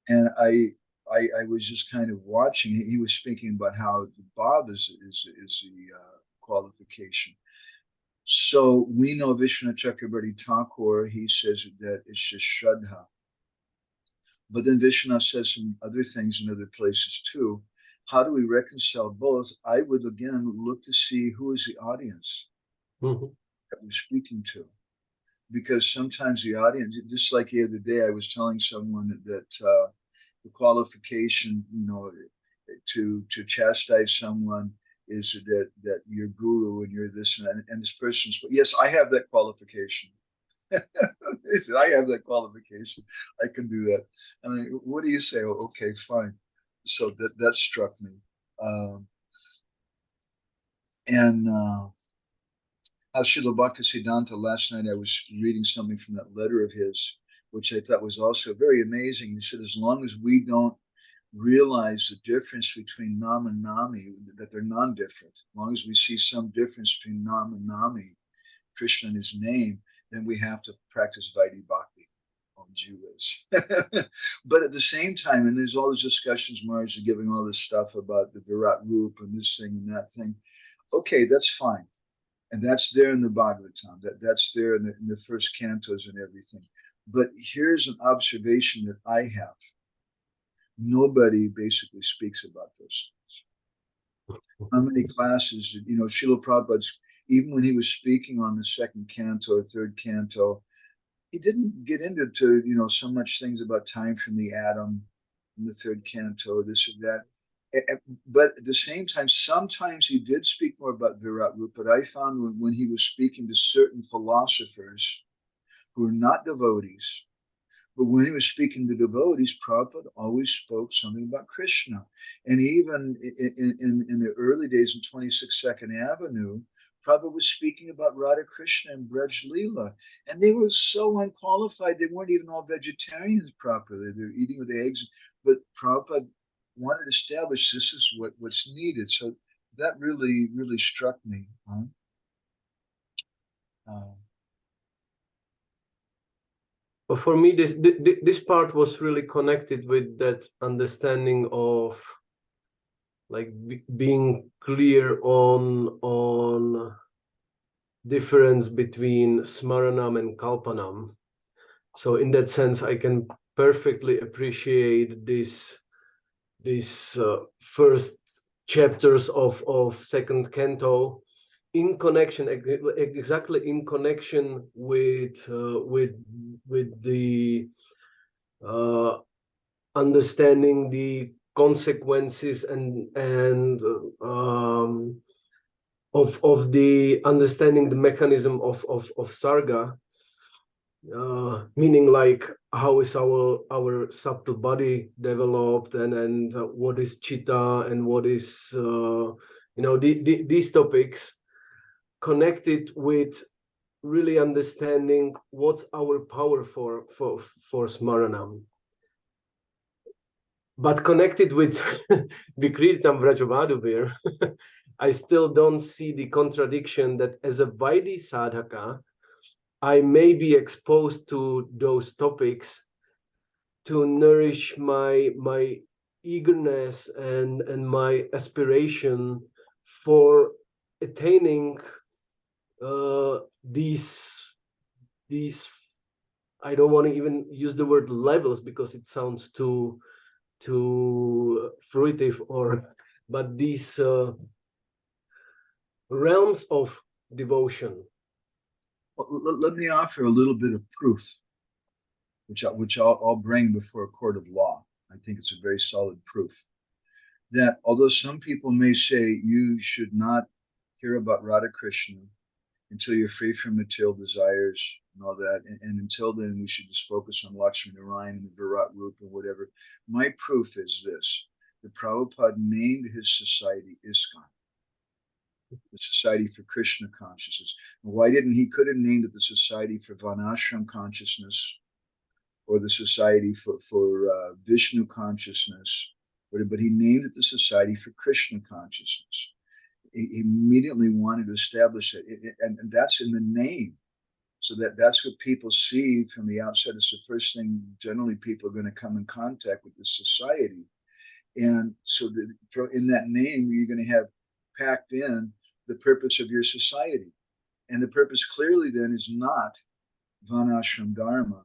And I was just kind of watching. He was speaking about how the Bhav is the qualification. So we know Vishwanath Chakrabarti Thakur, he says that it's just Shraddha. But then Vishwanath says some other things in other places too. How do we reconcile both? I would again look to see who is the audience that we're speaking to. Because sometimes the audience, just like the other day, I was telling someone that the qualification, to chastise someone is that you're guru and you're this and this person's. But yes, I have that qualification. He said, I have that qualification. I can do that. I mean, what do you say? Oh, okay, fine. So that struck me. Srila Bhaktisiddhanta, last night I was reading something from that letter of his, which I thought was also very amazing. He said, as long as we don't realize the difference between Nam and Nami, that they're non-different, as long as we see some difference between Nam and Nami, Krishna and his name, then we have to practice Vaidhi Bhakti on Jews. But at the same time, and there's all these discussions, Maharaj are giving all this stuff about the Virat Rup and this thing and that thing. Okay, that's fine. And that's there in the Bhagavatam, that's there in the first cantos and everything. But here's an observation that I have. Nobody basically speaks about those things. How many classes, Srila Prabhupada's, even when he was speaking on the second canto or third canto, he didn't get into so much things about time from the atom in the third canto, this or that. But at the same time, sometimes he did speak more about Virat Rupa, but I found when he was speaking to certain philosophers who are not devotees, but when he was speaking to devotees, Prabhupada always spoke something about Krishna. And even in the early days in 26 Second Avenue, Prabhupada was speaking about Radha Krishna and Braj Leela. And they were so unqualified, they weren't even all vegetarians properly. They were eating with eggs. But Prabhupada wanted to establish this is what's needed. So that really, really struck me. But for me, this part was really connected with that understanding of like being clear on difference between smaranam and kalpanam. So in that sense, I can perfectly appreciate this first chapters of second canto in connection, exactly in connection with the understanding the consequences and of the understanding the mechanism of sarga, meaning like how is our subtle body developed and what is chitta and what is these topics connected with really understanding what's our power for smaranam, but connected with Vikritam Vrajavaduvir I still don't see the contradiction that as a Vaidhi sadhaka, I may be exposed to those topics to nourish my eagerness and my aspiration for attaining these I don't want to even use the word levels because it sounds too fruitive, but these realms of devotion. Well, let me offer a little bit of proof, which I'll bring before a court of law. I think it's a very solid proof that although some people may say you should not hear about Radha Krishna until you're free from material desires and all that, and until then we should just focus on Lakshmi Narayan and the Virat Rup and whatever. My proof is this: that Prabhupada named his society ISKCON, the Society for Krishna Consciousness. Why didn't he? Could have named it the Society for Vanashram Consciousness, or the Society for Vishnu Consciousness, but he named it the Society for Krishna Consciousness. He immediately wanted to establish it, and that's in the name. So that's what people see from the outside. It's the first thing generally people are going to come in contact with, the society. And so in that name, you're going to have packed in the purpose of your society. And the purpose clearly then is not Vanashram Dharma.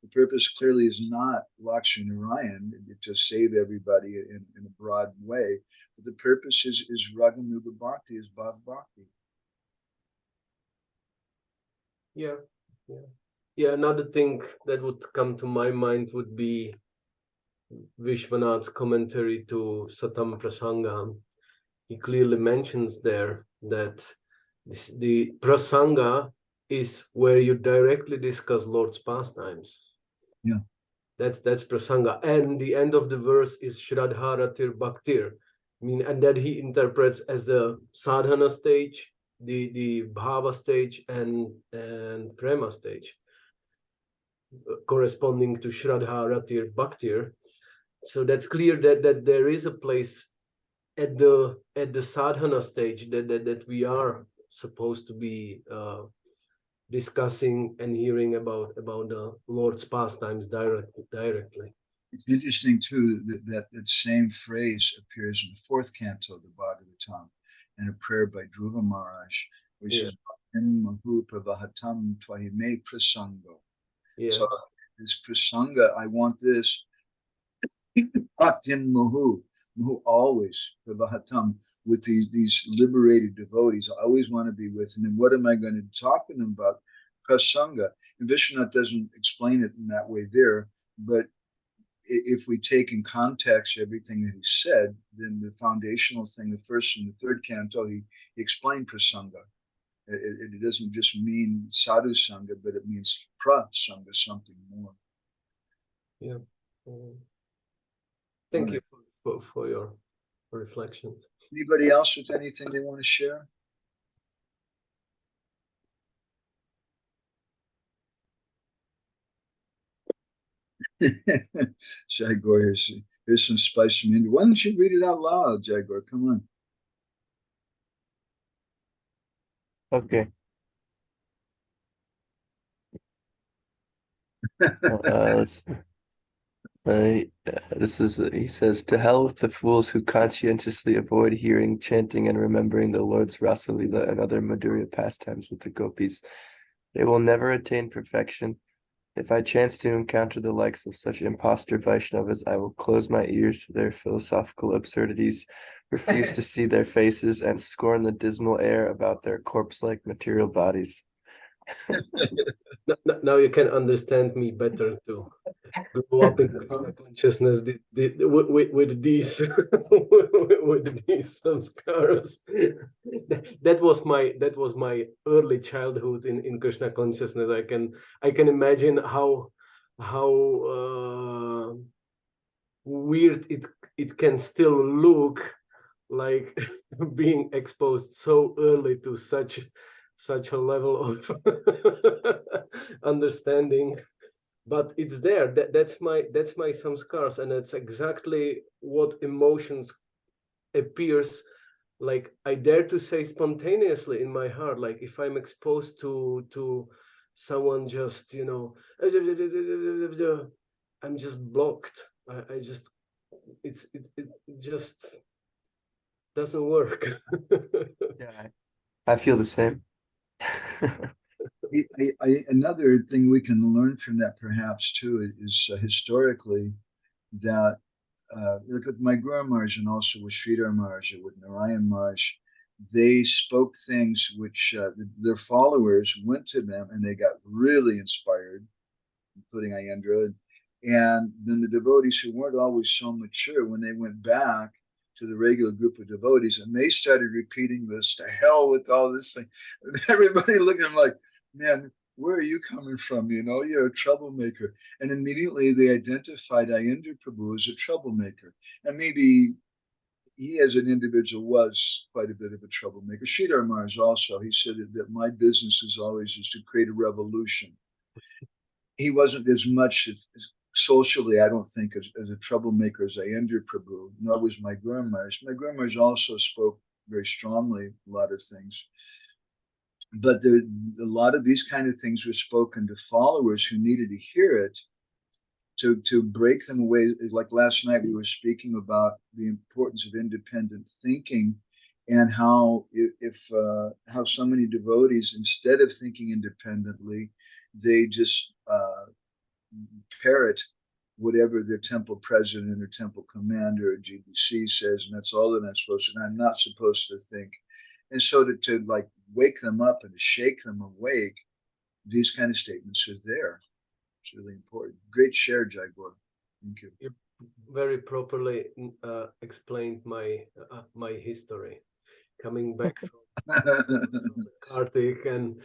The purpose clearly is not Lakshmi Narayan, to save everybody in a broad way. But the purpose is Raganuga Bhakti, is Bhav Bhakti. Yeah. Another thing that would come to my mind would be Vishwanath's commentary to Satam Prasanga. He clearly mentions there that the Prasanga is where you directly discuss Lord's pastimes. Yeah. That's Prasanga. And the end of the verse is Shraddha Ratir Bhaktir. And that he interprets as the sadhana stage, the bhava stage, and prema stage, corresponding to Shraddha Ratir Bhaktir. So that's clear that there is a place at the sadhana stage that we are supposed to be discussing and hearing about the Lord's pastimes directly. It's interesting too that same phrase appears in the fourth canto of the Bhagavatam in a prayer by Dhruva Maharaj, which is Mahu Pravahatam Twahime Prasango. So this prasanga, I want this. Bhaktim Mahu, always Pravahatam, with these liberated devotees. I always want to be with them. And what am I going to talk to them about? Prasanga. And Vishwanath doesn't explain it in that way there, but if we take in context everything that he said, then the foundational thing, the first and the third canto, he explained prasanga. It doesn't just mean sadhu sangha, but it means prasanga, something more. Yeah. Thank you for your reflections. Anybody else with anything they want to share? Jaigor, here's some spice from India. Why don't you read it out loud, Jaigor? Come on. Okay. This is, he says, to hell with the fools who conscientiously avoid hearing, chanting, and remembering the Lord's Rasa Lila and other Madhurya pastimes with the gopis. They will never attain perfection. If I chance to encounter the likes of such impostor Vaishnavas, I will close my ears to their philosophical absurdities, refuse to see their faces, and scorn the dismal air about their corpse-like material bodies. Now you can understand me better too. Grow up in Krishna consciousness with these with these samskaras. That was my early childhood in Krishna consciousness. I can imagine how weird it can still look, like being exposed so early to such a level of understanding. But it's there. That's my samskars, and that's exactly what emotions appears like I dare to say spontaneously in my heart, like if I'm exposed to someone just, you know, I'm just blocked. I just, it just doesn't work. Yeah, I feel the same. Another thing we can learn from that perhaps too is historically that look with my Guru Maharaj and also with Sridhar Maharaj, with Narayan Maharaj, they spoke things which their followers went to them and they got really inspired, including Ayendra. And then the devotees who weren't always so mature, when they went back to the regular group of devotees and they started repeating this, to hell with all this thing. And everybody looked at them like, man, where are you coming from? You know, you're a troublemaker. And immediately they identified Ayendra Prabhu as a troublemaker. And maybe he as an individual was quite a bit of a troublemaker. Sridhar Maharaj also, he said that my business is always to create a revolution. He wasn't as much as socially, I don't think, as a troublemaker as Ayendra Prabhu, nor was my Guru Maharaj. My Guru Maharaj also spoke very strongly a lot of things. But a lot of these kind of things were spoken to followers who needed to hear it to break them away. Like last night, we were speaking about the importance of independent thinking and how how so many devotees, instead of thinking independently, they just parrot whatever their temple president or temple commander or GBC says, and that's all that I'm supposed to. And I'm not supposed to think. And so to like wake them up and to shake them awake, these kind of statements are there. It's really important. Great share, Jaipur. Thank you. You very properly explained my history, coming back from Kartik and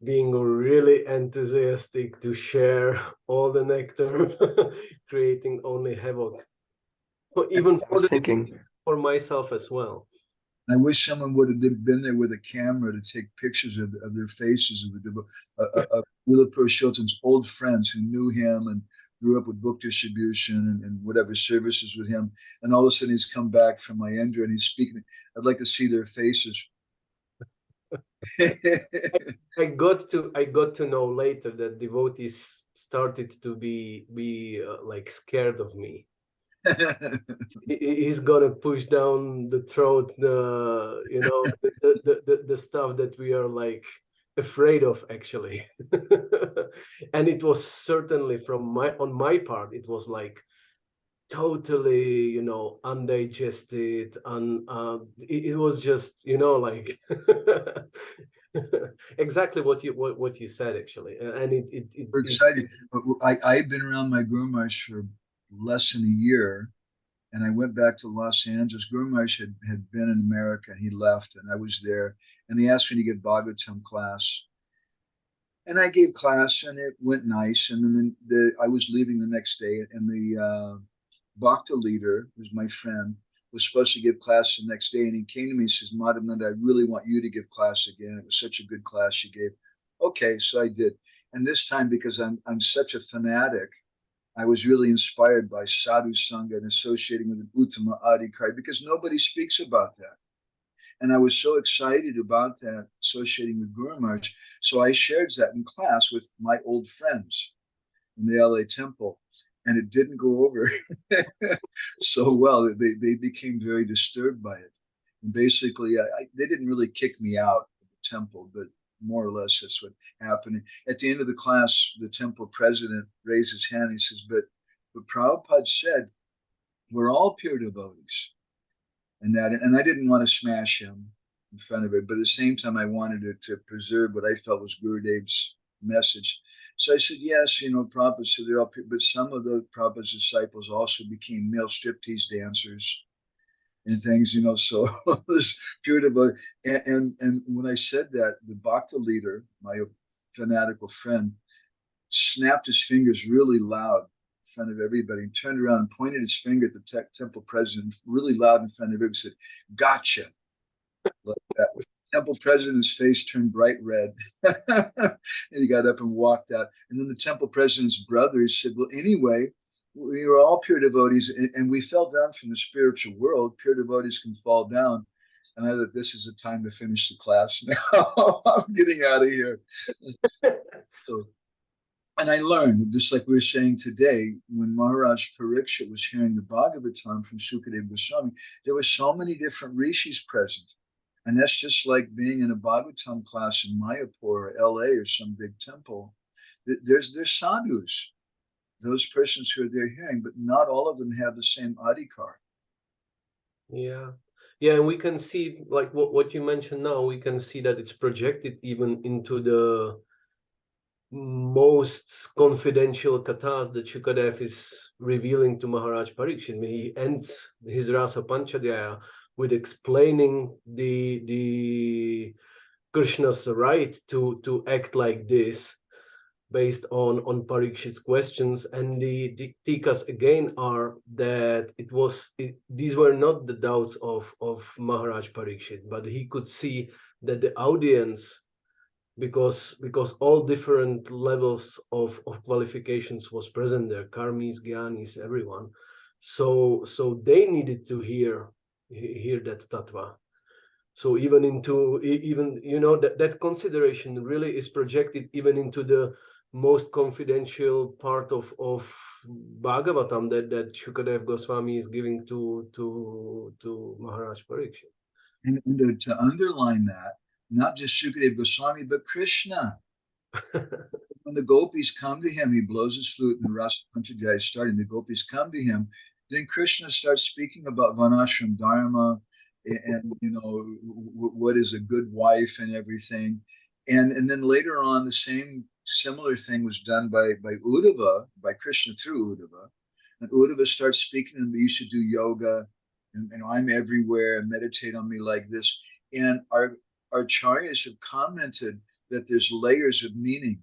being really enthusiastic to share all the nectar, creating only havoc, even for myself as well. I wish someone would have been there with a camera to take pictures of their faces of Willa Purushottam's old friends who knew him and grew up with book distribution and whatever services with him. And all of a sudden he's come back from Ayendra and he's speaking. I'd like to see their faces. I got to know later that devotees started to be like scared of me. He's gonna push down the throat, the stuff that we are like afraid of, actually. And it was certainly on my part, it was like totally, undigested, and it was just, like exactly what you said, actually. And we're excited. I've been around my Guru Maharaj for less than a year, and I went back to Los Angeles. Guru Maharaj had been in America, and he left, and I was there, and they asked me to give Bhagavatam class. And I gave class, and it went nice. And then I was leaving the next day, and the Bhakta leader, who's my friend, was supposed to give class the next day. And he came to me and says, Madhavananda, I really want you to give class again. It was such a good class you gave. Okay, so I did. And this time, because I'm such a fanatic, I was really inspired by Sadhu Sangha and associating with an Uttama Adhikari, because nobody speaks about that. And I was so excited about that, associating with Guru Maharaj. So I shared that in class with my old friends in the LA temple. And it didn't go over so well. They became very disturbed by it. And basically, they didn't really kick me out of the temple, but more or less that's what happened. At the end of the class, the temple president raised his hand. He says, but Prabhupada said, we're all pure devotees. And I didn't want to smash him in front of it, but at the same time, I wanted to preserve what I felt was Gurudev's message. So I said, yes, Prabhupada said they're all pure, but some of the Prabhupada's disciples also became male striptease dancers and things, so this pure devotee. And when I said that, the Bhakta leader, my fanatical friend, snapped his fingers really loud in front of everybody and turned around and pointed his finger at the temple president really loud in front of everybody, said, gotcha. Like that. The temple president's face turned bright red. And he got up and walked out. And then the temple president's brother, he said, well, anyway, we were all pure devotees, and we fell down from the spiritual world. Pure devotees can fall down. and I thought, this is the time to finish the class now. I'm getting out of here. So, and I learned, just like we were saying today, when Maharaj Parikshit was hearing the Bhagavatam from Sukadeva Goswami, there were so many different rishis present. And that's just like being in a Bhagavatam class in Mayapur or LA or some big temple. There's sadhus, those persons who are there hearing, but not all of them have the same adhikar. Yeah. Yeah, and we can see, like what you mentioned now, we can see that it's projected even into the most confidential kathas that Shukadev is revealing to Maharaj Parikshit. He ends his Rasa Panchadhyaya with explaining the Krishna's right to act like this based on Parikshit's questions, and the tikas again are that these were not the doubts of Maharaj Parikshit, but he could see that the audience, because all different levels of qualifications was present there, karmis, gyanis, everyone, so they needed to hear that tattva. So even that consideration really is projected even into the most confidential part of Bhagavatam that Shukadev Goswami is giving to Maharaj Parikshit. And to underline that, not just Shukadev Goswami, but Krishna. When the gopis come to him, he blows his flute and the Rasa Panchadhyaya is starting. The gopis come to him. Then Krishna starts speaking about Varnashram Dharma and what is a good wife and everything. And then later on, the same similar thing was done by Uddhava, by Krishna through Uddhava. And Uddhava starts speaking to him, you should do yoga, and I'm everywhere, and meditate on me like this. And our acharyas have commented that there's layers of meaning.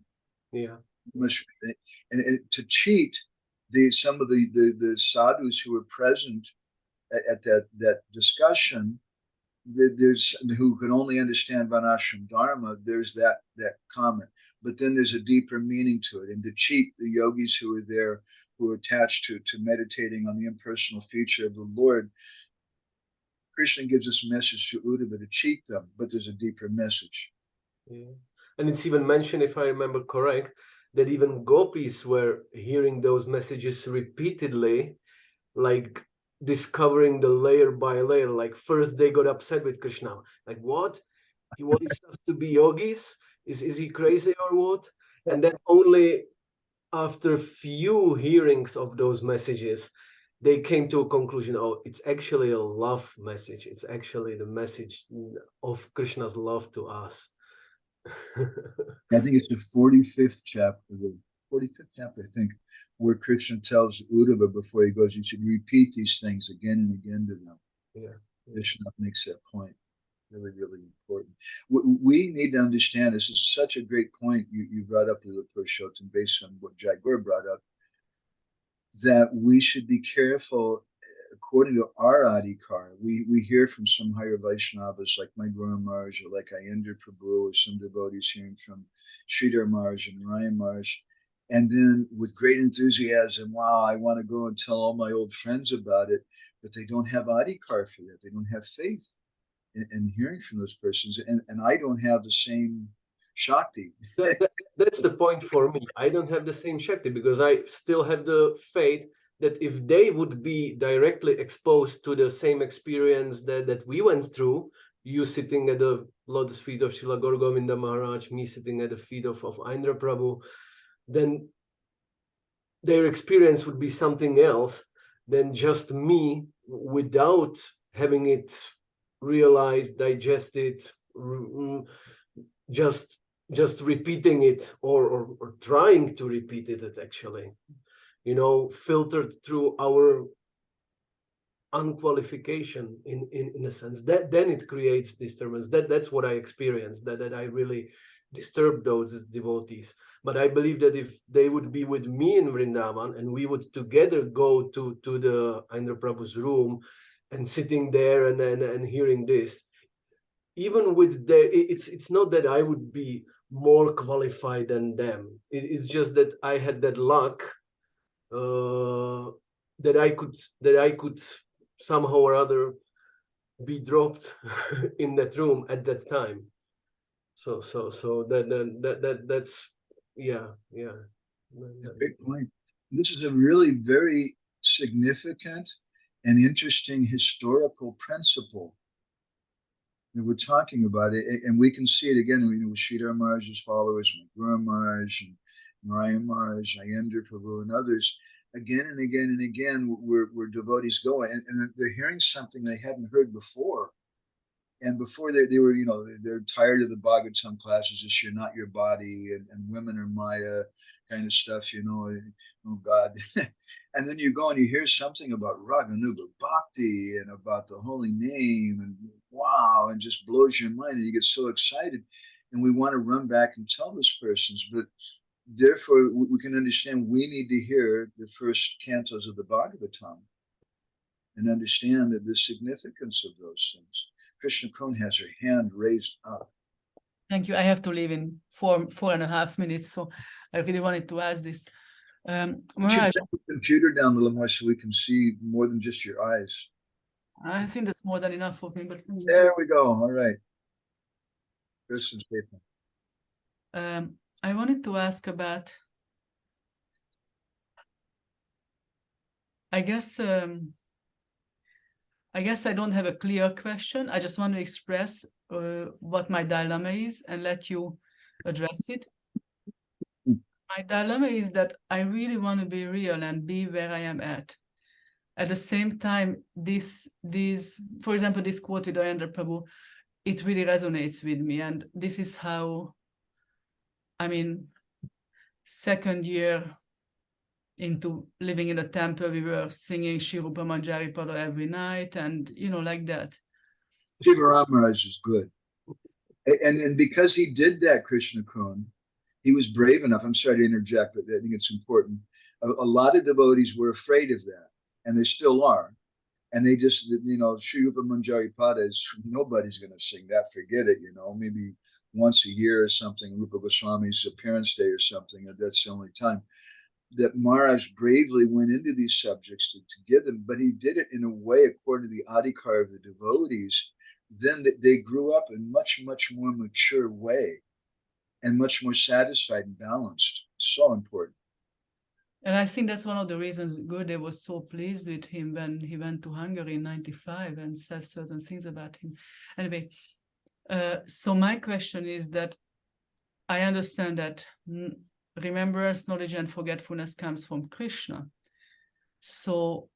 Yeah. And to cheat some of the sadhus who were present at that discussion, there's who can only understand Varnashram Dharma, there's that comment. But then there's a deeper meaning to it. And to cheat the yogis who are there, who are attached to meditating on the impersonal feature of the Lord, Krishna gives us a message to Uddhava to cheat them, but there's a deeper message. Yeah. And it's even mentioned, if I remember correct, that even gopis were hearing those messages repeatedly, like discovering the layer by layer. Like first they got upset with Krishna, like, what? He wants us to be yogis? Is he crazy or what? And then only after few hearings of those messages, they came to a conclusion, oh, it's actually a love message. It's actually the message of Krishna's love to us. I think it's the 45th chapter, I think, where Krishna tells Uddhava before he goes, you should repeat these things again and again to them. Yeah. Krishna makes that point. Really, really important. We need to understand, this is such a great point you brought up, Lila Purushottam, based on what Jagur brought up, that we should be careful according to our adhikar. We hear from some higher Vaishnavas like my Guru Maharaj or like Ayendra Prabhu, or some devotees hearing from Sridhar Maharaj and Narayan Maharaj, and then with great enthusiasm, wow, I want to go and tell all my old friends about it, but they don't have adhikar for that. They don't have faith in hearing from those persons, and I don't have the same Shakti. That's the point for me. I don't have the same Shakti because I still have the faith that if they would be directly exposed to the same experience that we went through, you sitting at the lotus feet of Srila Gaur Govinda Maharaj, me sitting at the feet of Indra Prabhu, then their experience would be something else than just me without having it realized, digested, just repeating it or trying to repeat it actually, filtered through our unqualification in a sense, that then it creates disturbance. That's what I experienced, that I really disturbed those devotees. But I believe that if they would be with me in Vrindavan and we would together go to the Indra Prabhu's room and sitting there and hearing this, even with it's not that I would be more qualified than them. It's just that I had that luck that I could somehow or other be dropped in that room at that time. So that's yeah. Great point. This is a really very significant and interesting historical principle that we're talking about it, and we can see it again. With Sridhar Maharaj's followers, Guru Maharaj, and Narayan Maharaj, Ayendra Prabhu, and others. Again and again and again, where devotees go, and they're hearing something they hadn't heard before. And before they were, they're tired of the Bhagavatam classes, it's you're not your body, and women are Maya kind of stuff, oh God. And then you go and you hear something about Raganuga Bhakti and about the holy name, and wow, and just blows your mind, and you get so excited. And we want to run back and tell those persons, but therefore we can understand we need to hear the first cantos of the Bhagavatam and understand that the significance of those things. Krishna Kun has her hand raised up. Thank you. I have to leave in 4.5 minutes, so I really wanted to ask this. Maharaj, put the computer down a little more so we can see more than just your eyes. I think that's more than enough for me, but there we go. All right. Kristen's paper. I wanted to ask about, I guess I don't have a clear question. I just want to express what my dilemma is and let you address it. My dilemma is that I really want to be real and be where I am at. At the same time, for example, this quote with Ayendra Prabhu, it really resonates with me. And this is how, second year into living in a temple, we were singing Shri Rupa Manjari Pada every night, and like that. Shivaram Maharaj is good. And because he did that, Krishna Kun, he was brave enough. I'm sorry to interject, but I think it's important. A lot of devotees were afraid of that, and they still are. And they just, Shri Rupa Manjari Pada is, nobody's going to sing that. Forget it, maybe once a year or something, Rupa Goswami's appearance day or something, and that's the only time. That Maharaj bravely went into these subjects to give them, but he did it in a way, according to the adhikar of the devotees, then they grew up in much, much more mature way and much more satisfied and balanced. So important. And I think that's one of the reasons Gurudev was so pleased with him when he went to Hungary in 95 and said certain things about him. Anyway, so my question is that I understand that remembrance, knowledge, and forgetfulness comes from Krishna. So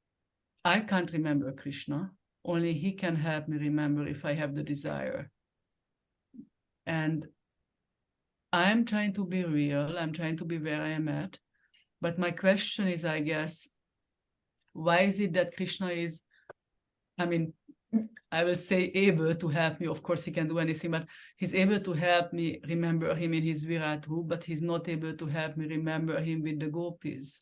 I can't remember Krishna. Only he can help me remember if I have the desire. And I'm trying to be real. I'm trying to be where I am at. But my question is, I guess, why is it that Krishna is, I will say able to help me. Of course, he can do anything, but he's able to help me remember him in his Virat Roop, but he's not able to help me remember him with the gopis.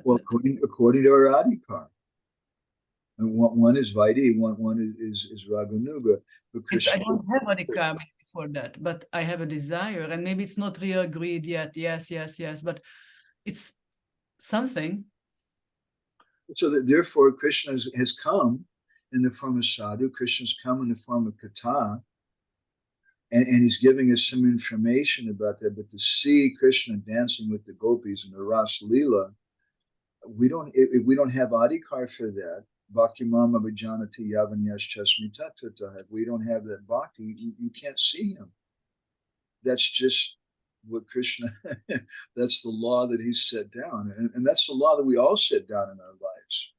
Well, according to our adhikar. And one is Vaidhi, one is Raganuga. I don't have adhikar for that, but I have a desire, and maybe it's not real greed yet. Yes, but it's something. So that therefore Krishna has come in the form of sadhu. Krishna's come in the form of katha, and he's giving us some information about that. But to see Krishna dancing with the gopis in the Ras Leela, we don't have adhikar for that. Bhakti mama vijanati yavanyas chasmi tattva. If we don't have that bhakti, you can't see him. That's just what Krishna, that's the law that he's set down. And that's the law that we all set down in our lives.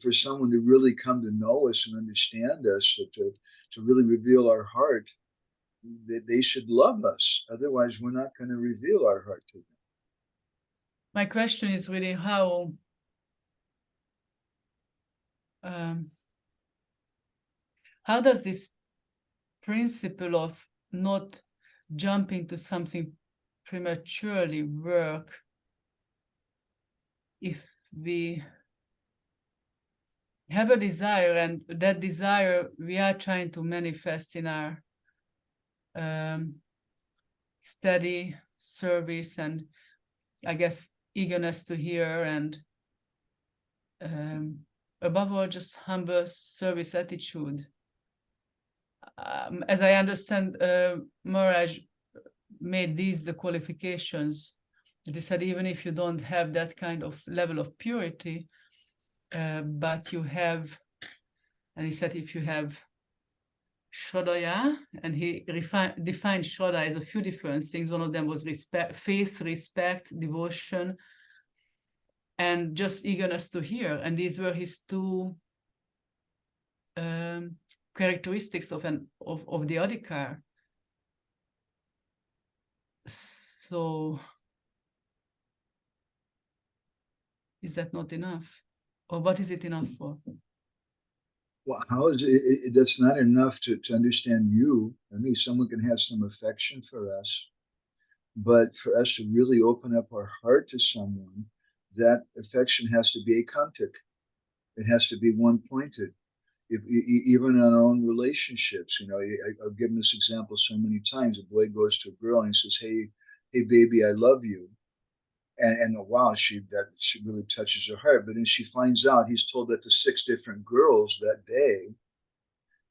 For someone to really come to know us and understand us, to really reveal our heart, they should love us. Otherwise, we're not going to reveal our heart to them. My question is really how does this principle of not jumping to something prematurely work if we have a desire, and that desire we are trying to manifest in our steady service and, I guess, eagerness to hear and above all, just humble service attitude. As I understand, Maharaj made these the qualifications. He said, even if you don't have that kind of level of purity, but you have, and he said, if you have Shodaya, and he defined Shoda as a few different things. One of them was respect, faith, respect, devotion, and just eagerness to hear. And these were his two characteristics of the adhikar. So is that not enough? Or what is it enough for? Well, how is it that's not enough to understand you or me? Someone can have some affection for us, but for us to really open up our heart to someone, that affection has to be akantic. It has to be one-pointed. Even in our own relationships, you know, I've given this example so many times. A boy goes to a girl and he says, hey baby, I love you. And wow, she really touches her heart. But then she finds out he's told that to 6 different girls that day.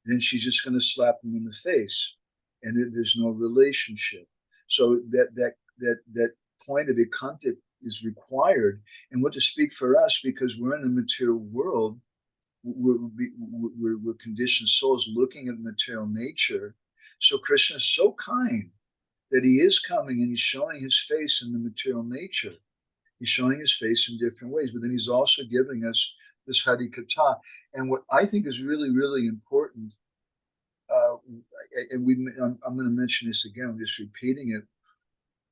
Then she's just going to slap him in the face, and there's no relationship. So that point of ekantic is required. And what to speak for us, because we're in the material world, we're conditioned souls looking at material nature. So Krishna is so kind that he is coming and he's showing his face in the material nature. He's showing his face in different ways, but then he's also giving us this Hari Katha. And what I think is really, really important, and I'm going to mention this again, I'm just repeating it.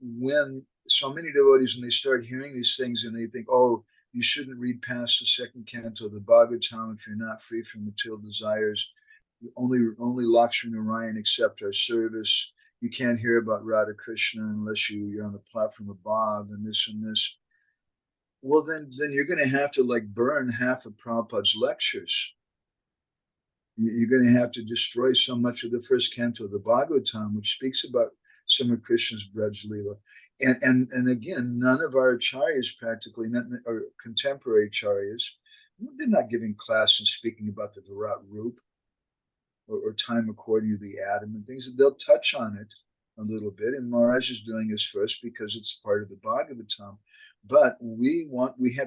When so many devotees, when they start hearing these things and they think, oh, you shouldn't read past the 2nd canto of the Bhagavatam if you're not free from material desires. Only Lakshmi Narayan accept our service. You can't hear about Radha Krishna unless you're on the platform above, and this and this. Well, then you're going to have to like burn half of Prabhupada's lectures. You're going to have to destroy so much of the 1st canto of the Bhagavatam, which speaks about some of Krishna's Braj Leela. And again, none of our acharyas practically, or contemporary acharyas, they're not giving class and speaking about the Virat Rup or time according to the atom and things. They'll touch on it a little bit, and Maharaj is doing his first because it's part of the Bhagavatam. But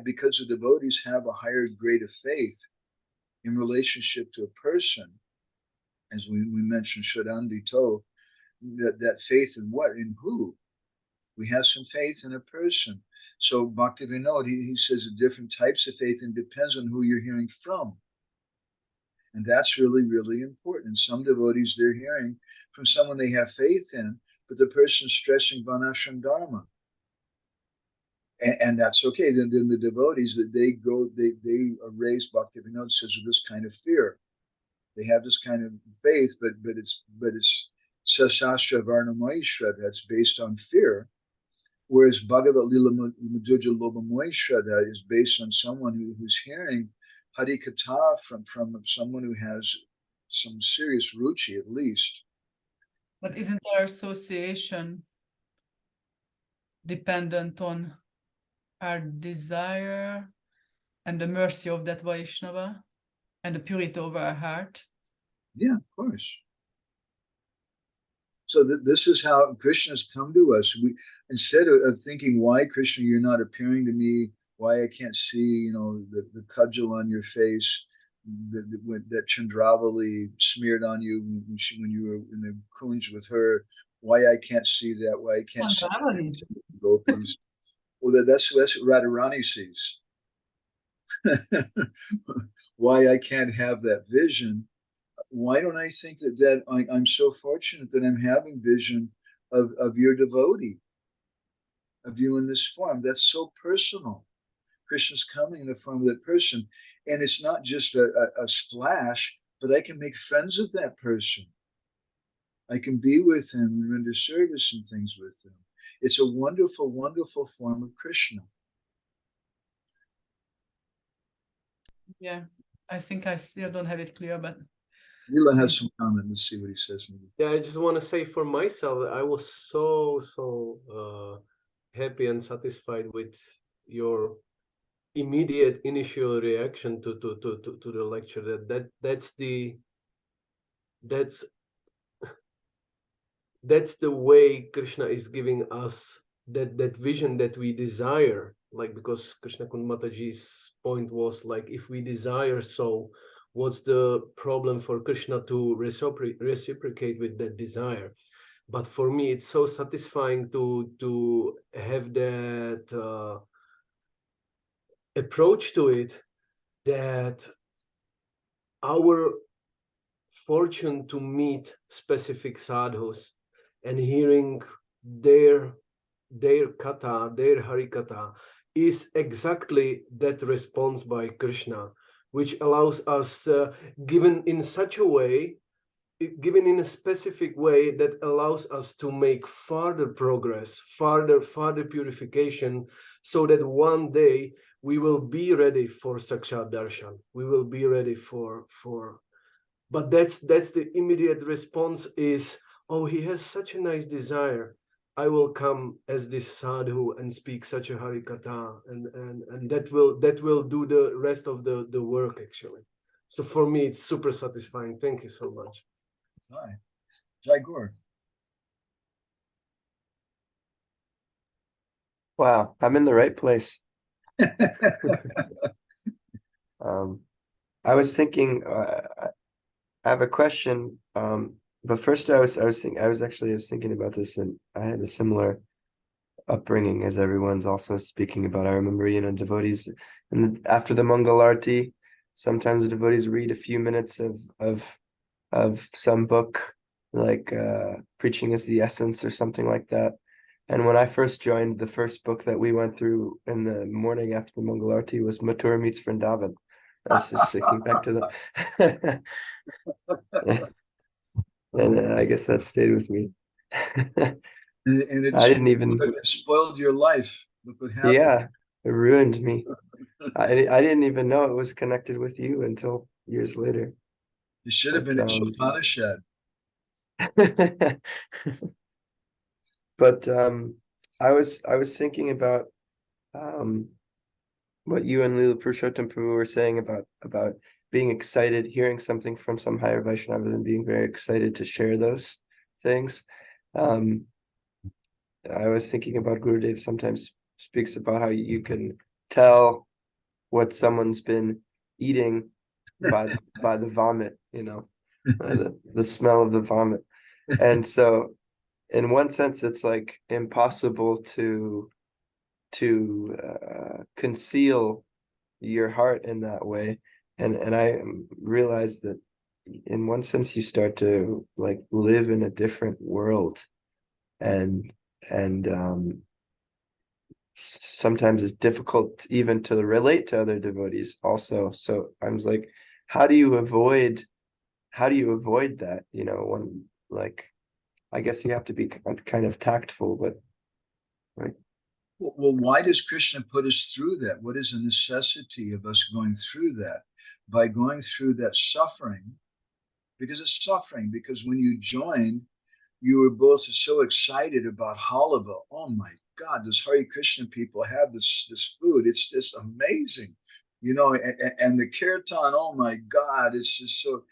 because the devotees have a higher grade of faith in relationship to a person, as we mentioned, Shraddhanvito, that faith in what? In who? We have some faith in a person. So Bhaktivinoda, he says the different types of faith, and depends on who you're hearing from. And that's really, really important. Some devotees, they're hearing from someone they have faith in, but the person's stressing Varnashram Dharma. And that's okay. Then the devotees, that they are raised, Bhaktivinoda says, with this kind of fear. They have this kind of faith, but it's Sashastra Varnamoy Shraddha, it's based on fear. Whereas Bhagavat Lila Madhurya Lobamoy Shraddha is based on someone who's hearing Hari Katha from someone who has some serious ruchi, at least. But isn't our association dependent on our desire and the mercy of that Vaishnava and the purity of our heart? Yeah, of course. So this is how Krishna has come to us. We, instead of thinking, why Krishna, you're not appearing to me, why I can't see, the cudgel on your face, that Chandravali smeared on you when you were in the kunj with her, why I can't see that, why I can't see gopis. Well, that's what Radharani sees. Why I can't have that vision. Why don't I think that I'm so fortunate that I'm having vision of your devotee, of you in this form? That's so personal. Krishna's coming in the form of that person. And it's not just a flash, but I can make friends with that person. I can be with him and render service and things with him. It's a wonderful, wonderful form of Krishna. Yeah, I think I still don't have it clear, but Lila has some comment. Let's see what he says. Maybe. Yeah, I just want to say for myself, I was so happy and satisfied with your immediate initial reaction to the lecture. That's the way Krishna is giving us that vision that we desire. Like, because Krishna Kund Mataji's point was like, if we desire, so what's the problem for Krishna to reciprocate with that desire? But for me, it's so satisfying to have that approach to it, that our fortune to meet specific sadhus and hearing their katha, their harikatha, is exactly that response by Krishna, which allows us, given in such a way, given in a specific way, that allows us to make further progress, further purification, so that one day we will be ready for Sakshat Darshan. We will be ready for but that's the immediate response is, oh, he has such a nice desire, I will come as this sadhu and speak such a harikatha, and that will do the rest of the work, actually. So for me, it's super satisfying. Thank you so much. Hi. Jai Gaur. Wow, I'm in the right place. I was thinking, I have a question, but first I was thinking about this, and I had a similar upbringing as everyone's also speaking about. I remember, devotees, and after the Mangal Arati, sometimes the devotees read a few minutes of some book, like Preaching is the Essence or something like that. And when I first joined, the first book that we went through in the morning after the Mangal Arati was Mathura Meets Vrindavan. I was just thinking back to the and I guess that stayed with me. And I didn't even. It spoiled your life. Look what happened. Yeah, it ruined me. I didn't even know it was connected with you until years later. You should have been in Upanishad. But I was thinking about what you and Lila Purushottam Prabhu were saying about being excited, hearing something from some higher Vaishnavas and being very excited to share those things. I was thinking about Gurudev sometimes speaks about how you can tell what someone's been eating by the vomit, by the smell of the vomit. And so in one sense, it's like impossible to conceal your heart in that way. And I realized that in one sense you start to like live in a different world, and sometimes it's difficult even to relate to other devotees also. So I was like, how do you avoid that, when, like, I guess you have to be kind of tactful, but like, well, why does Krishna put us through that? What is the necessity of us going through that? By going through that suffering, because it's suffering, because when you joined, you were both so excited about halava. Oh my God, those Hare Krishna people have this food. It's just amazing, and the kirtan, oh my God, it's just so.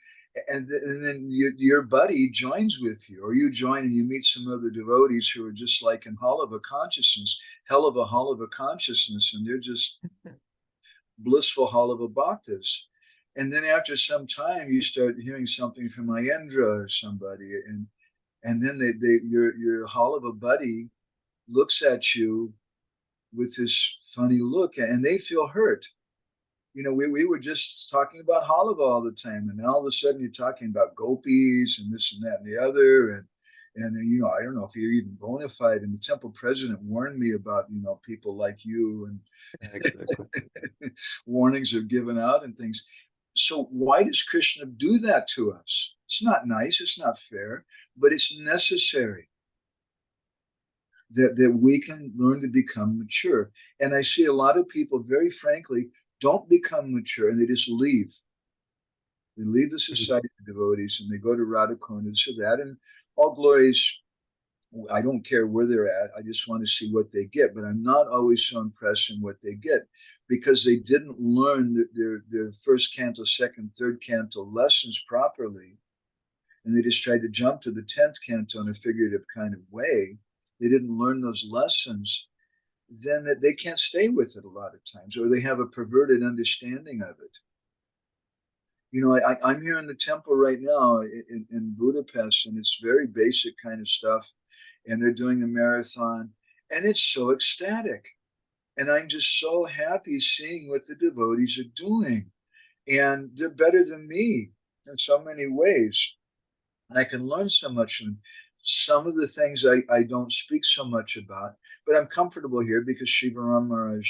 And then your buddy joins with you, or you join and you meet some other devotees who are just like in halava consciousness, hell of a halava consciousness, and they're just blissful halava bhaktas. And then after some time, you start hearing something from Ayendra or somebody, and then your halava buddy looks at you with this funny look, and they feel hurt. We were just talking about halava all the time, and all of a sudden you're talking about gopis and this and that and the other, and I don't know if you're even bona fide. And the temple president warned me about people like you, and exactly. warnings are given out and things. So why does Krishna do that to us? It's not nice, it's not fair, but it's necessary that we can learn to become mature. And I see a lot of people, very frankly, don't become mature, and they just leave. They leave the society of devotees and they go to Radha Kund and so that, and all glories I don't care where they're at. I just want to see what they get. But I'm not always so impressed in what they get, because they didn't learn their first canto, second, third canto lessons properly. And they just tried to jump to the 10th canto in a figurative kind of way. They didn't learn those lessons. Then they can't stay with it a lot of times, or they have a perverted understanding of it. You know, I'm here in the temple right now in Budapest, and it's very basic kind of stuff. And they're doing the marathon, and it's so ecstatic. And I'm just so happy seeing what the devotees are doing. And they're better than me in so many ways. And I can learn so much from them. Some of the things I don't speak so much about, but I'm comfortable here because Shivaram Maharaj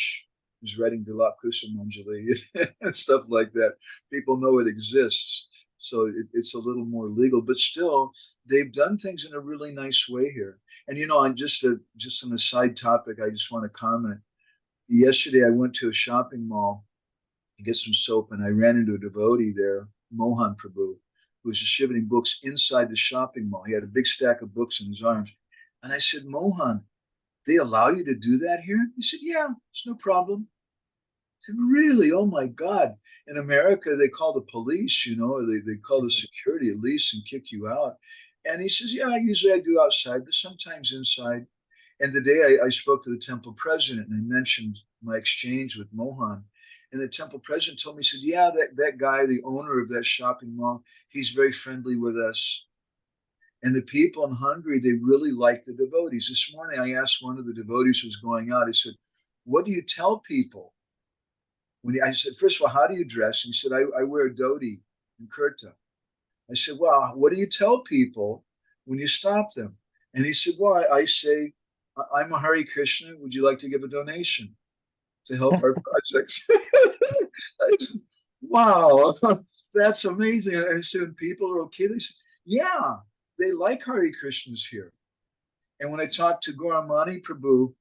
is writing Vilap Kusumanjali and stuff like that. People know it exists, so it's a little more legal. But still, they've done things in a really nice way here. And you know, on just on a side topic, I just want to comment. Yesterday, I went to a shopping mall to get some soap, and I ran into a devotee there, Mohan Prabhu, who was distributing books inside the shopping mall. He had a big stack of books in his arms. And I said, Mohan, they allow you to do that here? He said, yeah, it's no problem. I said, really? Oh my God. In America, they call the police, you know, they call the security at least and kick you out. And he says, yeah, usually I do outside, but sometimes inside. And the day I spoke to the temple president and I mentioned my exchange with Mohan, and the temple president told me, he said, yeah, that guy, the owner of that shopping mall, he's very friendly with us. And the people in Hungary, they really like the devotees. This morning, I asked one of the devotees who was going out, I said, what do you tell people? I said, first of all, how do you dress? And he said, I wear a dhoti and kurta. I said, well, what do you tell people when you stop them? And he said, well, I say, I'm a Hare Krishna. Would you like to give a donation to help our projects? I said, wow, that's amazing. And I said, people are okay. They said, yeah, they like Hare Krishnas here. And when I talked to Gauramani Prabhu,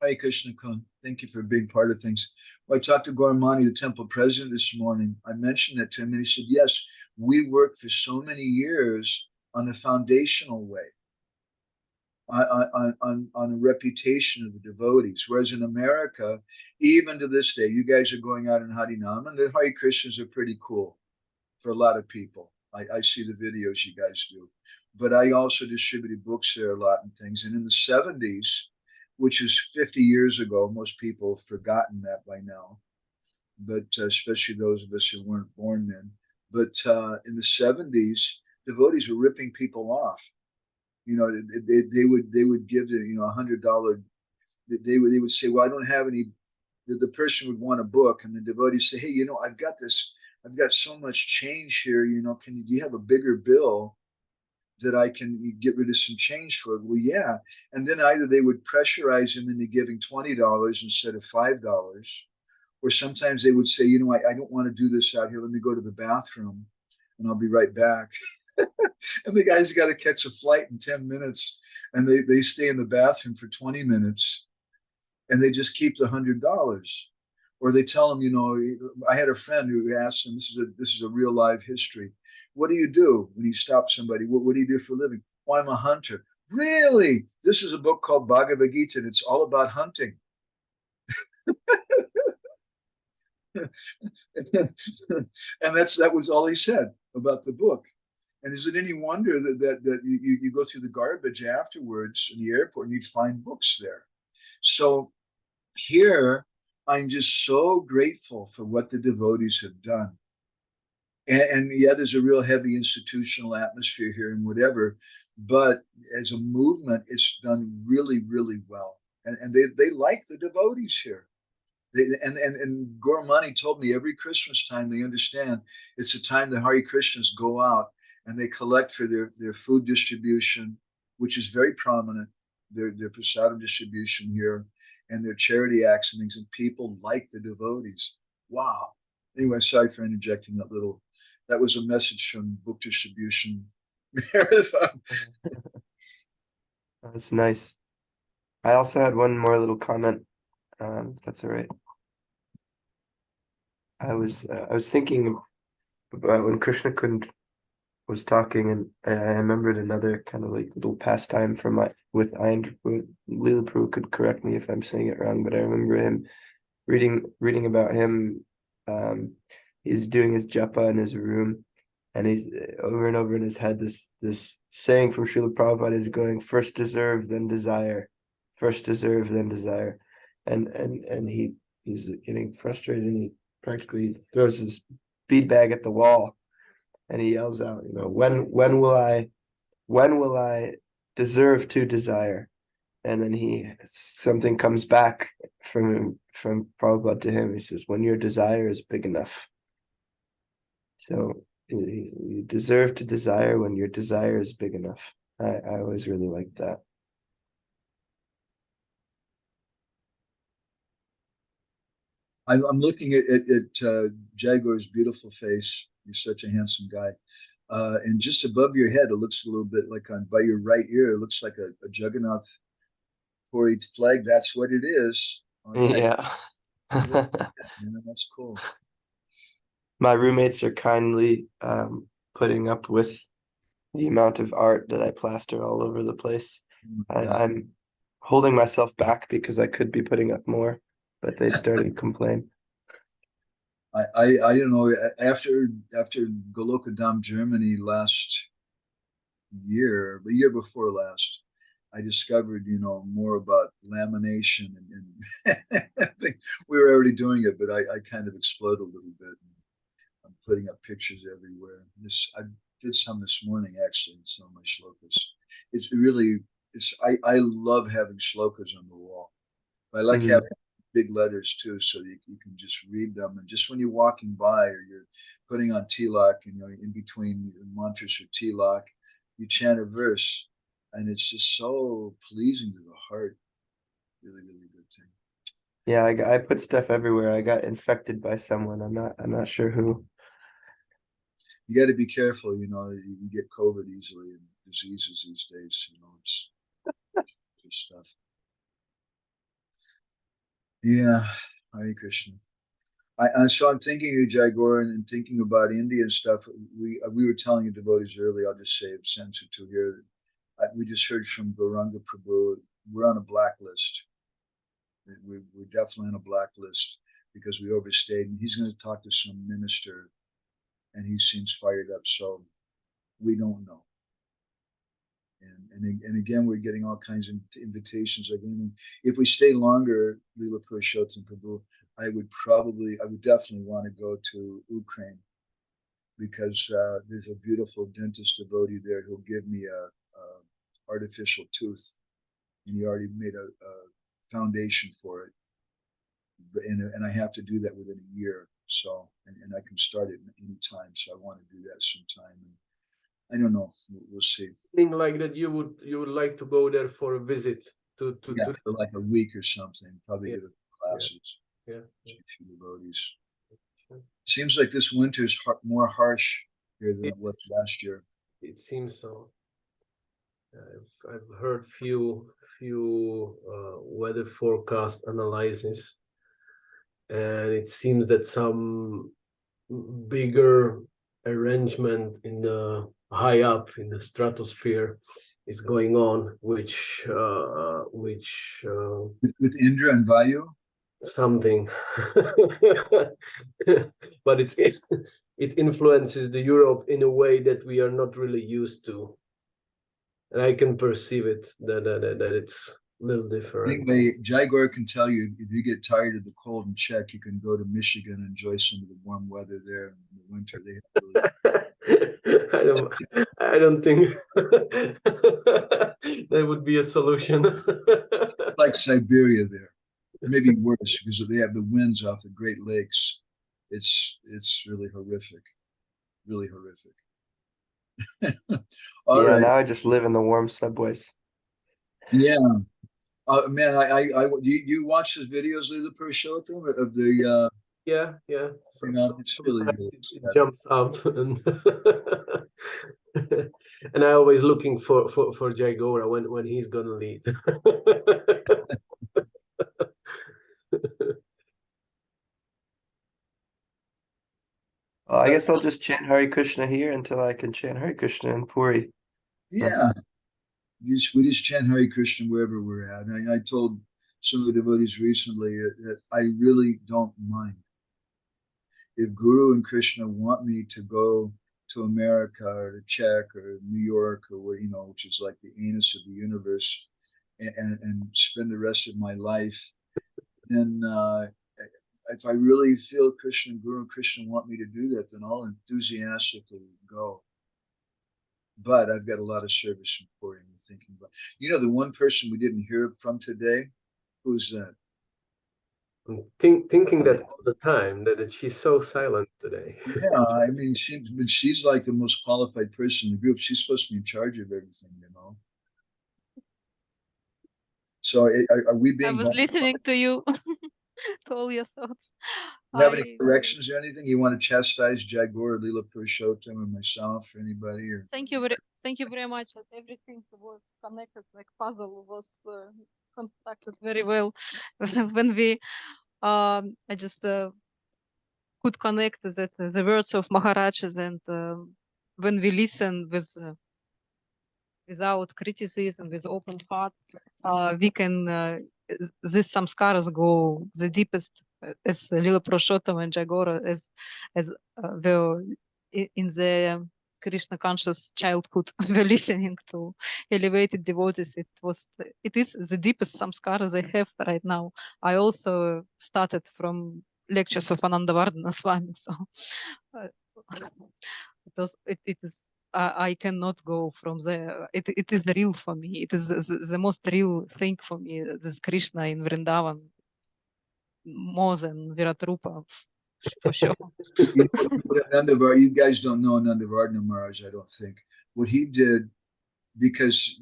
Hare Krishna Kun, thank you for being part of things. When I talked to Gauramani, the temple president, this morning, I mentioned it to him, and he said, yes, we worked for so many years on the foundational way, on a reputation of the devotees. Whereas in America, even to this day, you guys are going out in Harinam, and the Hare Krishnas are pretty cool for a lot of people. I see the videos you guys do. But I also distributed books there a lot and things. And in the 70s, which is 50 years ago, most people have forgotten that by now, but especially those of us who weren't born then. But in the 70s, devotees were ripping people off. You know, they would give $100. They would say, well, I don't have any. The person would want a book, and the devotees say, hey, you know, I've got so much change here. You know, do you have a bigger bill that I can get rid of some change for? Well, yeah. And then either they would pressurize him into giving $20 instead of $5, or sometimes they would say, you know, I don't want to do this out here. Let me go to the bathroom and I'll be right back. And the guy's got to catch a flight in 10 minutes, and they stay in the bathroom for 20 minutes, and they just keep the $100. Or they tell him, you know, I had a friend who asked him, this is a real live history, what do you do when you stop somebody? What do you do for a living? Oh, I'm a hunter. Really? This is a book called Bhagavad Gita, and it's all about hunting. And that was all he said about the book. And is it any wonder that you go through the garbage afterwards in the airport and you'd find books there? So here, I'm just so grateful for what the devotees have done. And yeah, there's a real heavy institutional atmosphere here and whatever, but as a movement, it's done really, really well. And they like the devotees here. And Gauramani told me every Christmas time they understand it's a time the Hare Krishnas go out and they collect for their food distribution, which is very prominent, their prasadam distribution here, and their charity acts and things, and people like the devotees. Wow. Anyway, sorry for interjecting that was a message from book distribution marathon. That's nice. I also had one more little comment, if that's all right. I was thinking about when Krishna was talking, and I remembered another kind of like little pastime from with Leela Prabhu could correct me if I'm saying it wrong, but I remember him reading about him. He's doing his japa in his room, and he's over and over in his head this saying from Srila Prabhupada is going, first deserve, then desire, first deserve, then desire, and he's getting frustrated, and he practically throws his bead bag at the wall, and he yells out, when will I deserve to desire? And then something comes back from Prabhupada to him. He says, when your desire is big enough. So you deserve to desire when your desire is big enough. I always really liked that. I'm looking at Jaguar's beautiful face. He's such a handsome guy. And just above your head, it looks a little bit like by your right ear, it looks like a Jagannath Puri flag. That's what it is. Yeah. That's cool. My roommates are kindly putting up with the amount of art that I plaster all over the place. I'm holding myself back because I could be putting up more, but they started to complain. I don't know, after Golokadam Germany last year, the year before last, I discovered, more about lamination and we were already doing it, but I kind of exploded a little bit. I'm putting up pictures everywhere. I did some this morning, actually, some of my shlokas. I love having shlokas on the wall. I like having big letters too, so you can just read them. And just when you're walking by or you're putting on tilak, in between mantras for tilak, you chant a verse, and it's just so pleasing to the heart. Really, really good thing. Yeah, I put stuff everywhere. I got infected by someone. I'm not sure who. You got to be careful. You get COVID easily and diseases these days. It's just stuff. Yeah, Hare Krishna. So I'm thinking of Jaguar and thinking about India and stuff. We were telling you devotees earlier. I'll just say a sentence or two here. We just heard from Gauranga Prabhu. We're on a blacklist. We're definitely on a blacklist because we overstayed. And he's going to talk to some minister, and he seems fired up. So we don't know. And again, we're getting all kinds of invitations. If we stay longer, Leela Purushottam Prabhu, I would definitely want to go to Ukraine because there's a beautiful dentist devotee there who'll give me a artificial tooth, and he already made a foundation for it, and I have to do that within a year. So, and I can start it any time. So I want to do that sometime. And I don't know. We'll see. Thing like that, you would like to go there for a visit to for like a week or something. Probably go to classes. Yeah. A few devotees. Seems like this winter is more harsh here than it was last year. It seems so. I've heard few weather forecast analysis, and it seems that some bigger arrangement in the high up in the stratosphere is going on, which with Indra and Vayu, something, but it influences the Europe in a way that we are not really used to, and I can perceive it that it's a little different. Anyway, Jaguar can tell you if you get tired of the cold and Czech, you can go to Michigan and enjoy some of the warm weather there in the winter. They have I don't think that would be a solution. like Siberia there, maybe worse because they have the winds off the Great Lakes. It's really horrific, really horrific. All right. Now I just live in the warm subways. Yeah. Man, do you watch his videos, Leela Purushottam, of the yeah. it's really it jumps up and and I always looking for Jagora when he's gonna lead. Well, I guess I'll just chant Hare Krishna here until I can chant Hare Krishna in Puri. Yeah. we just chant Hare Krishna wherever we're at. I told some of the devotees recently that I really don't mind. If Guru and Krishna want me to go to America or to Czech or New York or where, which is like the anus of the universe, and spend the rest of my life, then if I really feel Guru and Krishna want me to do that, then I'll enthusiastically go. But I've got a lot of service reporting and thinking about. The one person we didn't hear from today, who's that? I'm thinking that all the time, that she's so silent today. Yeah, I mean, she's like the most qualified person in the group. She's supposed to be in charge of everything, So are we being? I was listening to you, to all your thoughts. Do you have any corrections or anything? You want to chastise Jagor or Leela Purushottam or myself or anybody? Or Thank you very much. That everything was connected, like puzzle was constructed very well. When we, I just could connect that the words of Maharajas, and when we listen with without criticism, with open heart, we can these samskaras go the deepest, as Leela Purushottam and Jagora as were in the Krishna conscious childhood were listening to elevated devotees. It is the deepest samskara they have right now. I also started from lectures of Anandavardhana Swami, so it is. I cannot go from there. It is real for me. It is the most real thing for me. This Krishna in Vrindavan, more than Viratrupa, for sure. You guys don't know Nandavardhana Maharaj, I don't think. What he did, because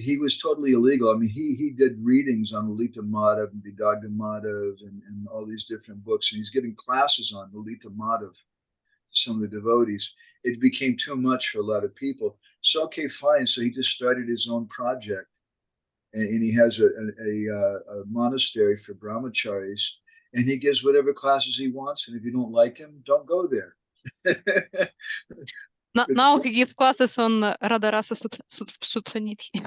he was totally illegal. I mean, he did readings on Lalita Madhav and Vidagda Madhav and all these different books, and he's giving classes on Lalita Madhav to some of the devotees. It became too much for a lot of people. So, okay, fine. So he just started his own project, and he has a monastery for brahmacharis, and he gives whatever classes he wants. And if you don't like him, don't go there. Now he gives classes on Radharasa Sutranidhi.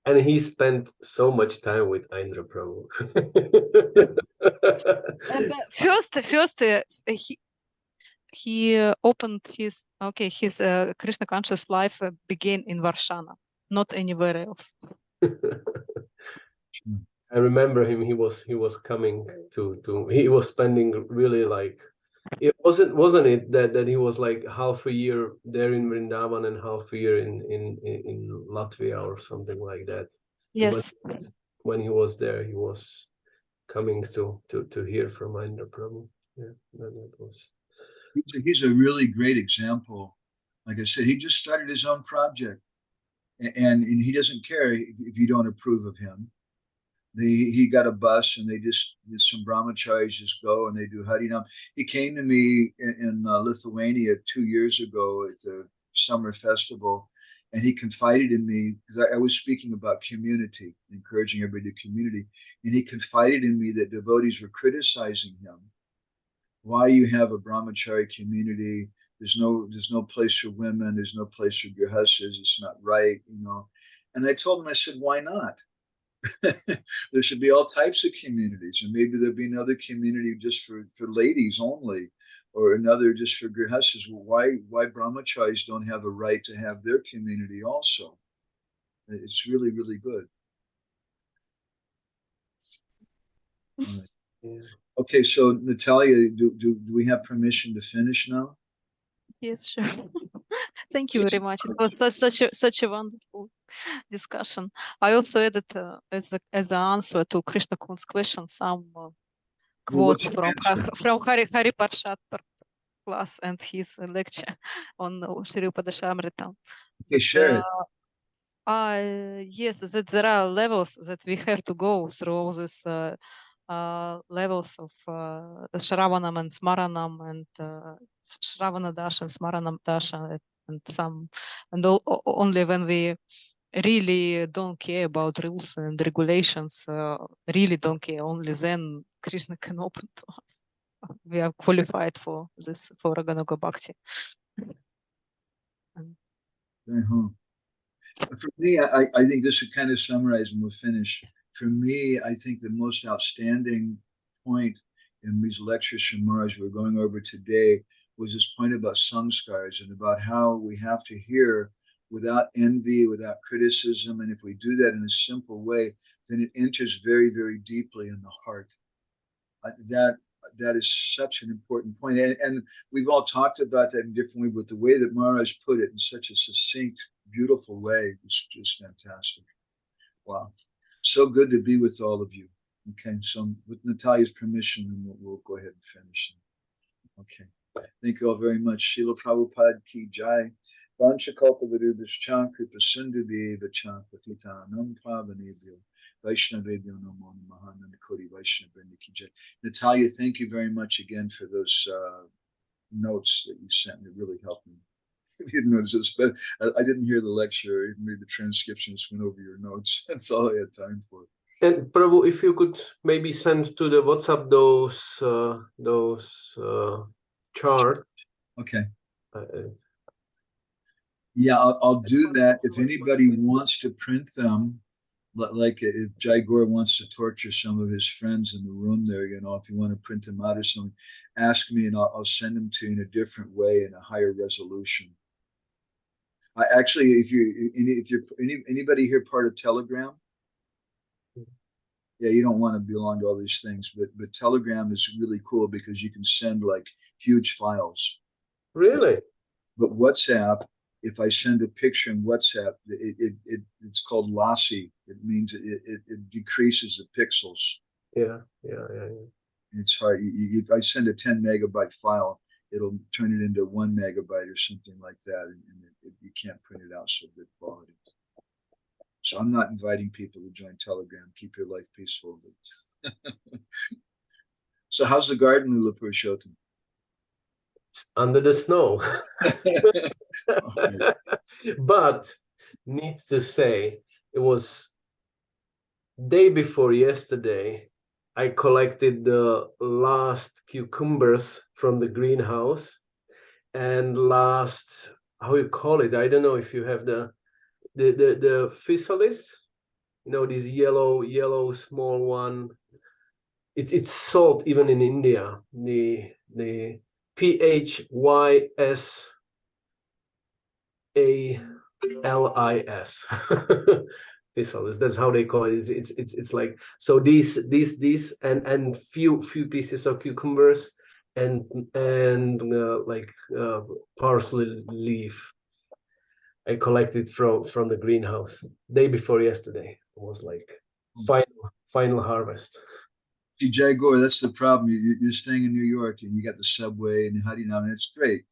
And he spent so much time with Indra Prabhu. And first he opened his Krishna conscious life began in Varshana, not anywhere else. I remember him. He was coming to. He was spending really like. It wasn't it that he was like half a year there in Vrindavan and half a year in Latvia or something like that. Yes. When he was there, he was coming to hear from Indra Prabhu. Yeah, that was. He's a really great example. Like I said, he just started his own project, and he doesn't care if you don't approve of him. He got a bus, and some brahmacharis just go and they do Harinam. He came to me in Lithuania 2 years ago at the summer festival, and he confided in me, because I was speaking about community, encouraging everybody to community, and he confided in me that devotees were criticizing him. Why you have a brahmachari community? There's no place for women. There's no place for grihastas. It's not right, And I told him, I said, why not? There should be all types of communities, and maybe there'll be another community just for ladies only, or another just for grihastas. Why brahmacharis don't have a right to have their community also? It's really, really good. Yeah. Okay, so Natalia, do we have permission to finish now? Yes, sure. Thank you very much. It was such a wonderful discussion. I also added as an answer to Krishna Kun's question some quotes from Hari Parshat class and his lecture on Shri Upadeshamritam. Okay, share it. Yes, that there are levels that we have to go through all these levels of Shravanam and Smaranam and Shravana Dasha and Smaranam Dasha and only when we really don't care about rules and regulations, really don't care, only then Krishna can open to us. We are qualified for this, for Raganuga Bhakti. For me, I think this should kind of summarize and we'll finish. For me, I think the most outstanding point in these lectures from Maharaj we're going over today was this point about samskars and about how we have to hear without envy, without criticism. And if we do that in a simple way, then it enters very, very deeply in the heart. That is such an important point. And we've all talked about that in different ways, but the way that Maharaj put it in such a succinct, beautiful way is just fantastic. Wow. So good to be with all of you. Okay, so with Natalia's permission, we'll go ahead and finish. Okay. Thank you all very much. Srila Prabhupada ki jai. Vanchakalpavarubhishcha kripa sindhubhyeva cha patitanam pavanebhyo Vaishnavebhyo namo namaha Kodi Vaishnavendra ki jai. Natalia, thank you very much again for those notes that you sent me. It really helped me. If you didn't notice this, but I didn't hear the lecture. I even read the transcriptions, went over your notes. That's all I had time for. And Prabhu, if you could maybe send to the WhatsApp those charts. Okay. Yeah, I'll do that. If anybody wants to print them, like if Jai Gore wants to torture some of his friends in the room there, you know, if you want to print them out or something, ask me and I'll send them to you in a different way in a higher resolution. I actually, if you're anybody here part of Telegram, yeah, you don't want to belong to all these things, but Telegram is really cool because you can send like huge files. Really? But WhatsApp, if I send a picture in WhatsApp, it's called lossy. It means it decreases the pixels. Yeah. It's hard. If I send a 10 megabyte file, it'll turn it into 1 megabyte or something like that, and you can't print it out so good quality. So I'm not inviting people to join Telegram. Keep your life peaceful. So how's the garden, Lula Purushottam? It's under the snow. But need to say, it was day before yesterday, I collected the last cucumbers from the greenhouse, and last, how you call it? I don't know if you have the physalis, you know, this yellow small one. It's sold even in India. The PHYSALIS. Physalis, that's how they call it. It's like, so these and few pieces of cucumbers and parsley leaf. I collected from the greenhouse day before yesterday. It was like final harvest. Jai Gore, that's the problem. You're staying in New York and you got the subway and how do you know? And it's great,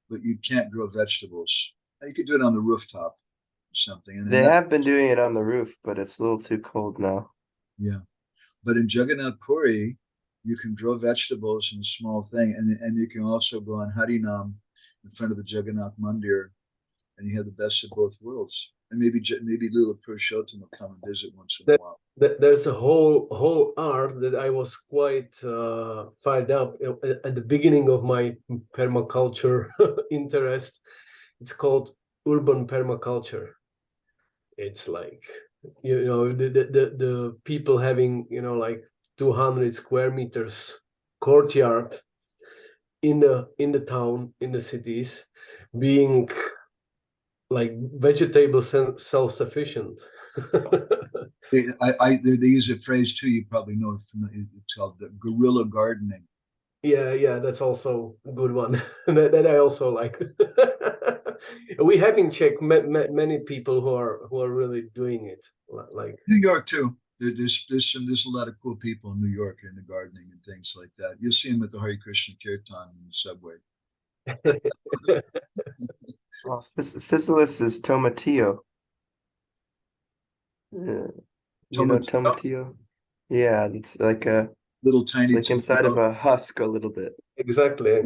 but you can't grow vegetables. You could do it on the rooftop or something. And they have been doing it on the roof, but it's a little too cold now. Yeah, but in Jagannath Puri, you can grow vegetables in a small thing, and you can also go on Harinam in front of the Jagannath Mandir, and you have the best of both worlds. And maybe Lula Purushottam will come and visit once in a while. There's a whole art that I was quite fired up at the beginning of my permaculture interest. It's called urban permaculture. It's like, you know, the people having, you know, like 200 square meters courtyard in the town, in the cities, being like vegetable self-sufficient. They use a phrase too, you probably know, it's called the guerrilla gardening. Yeah, that's also a good one. that I also like. We have in Czech many people who are really doing it. Like New York too. There's a lot of cool people in New York in the gardening and things like that. You'll see them at the Hare Krishna Kirtan in the subway. Physalis is tomatillo. You know tomatillo? Yeah, it's like a little tiny, it's like inside of a husk a little bit. Exactly.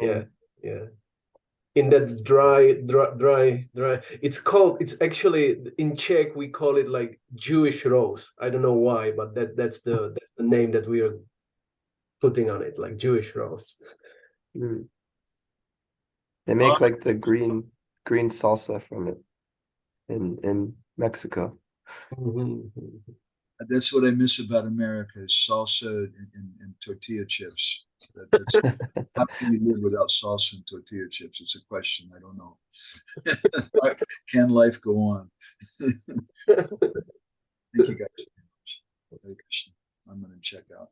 Yeah. In that dry. It's actually in Czech we call it like Jewish rose. I don't know why, but that's the name that we are putting on it, like Jewish rose. Mm. They make like the green salsa from it. in Mexico. That's what I miss about America is salsa and tortilla chips. That's how can you live without salsa and tortilla chips? It's a question. I don't know. Can life go on? Thank you guys very much. I'm going to check out.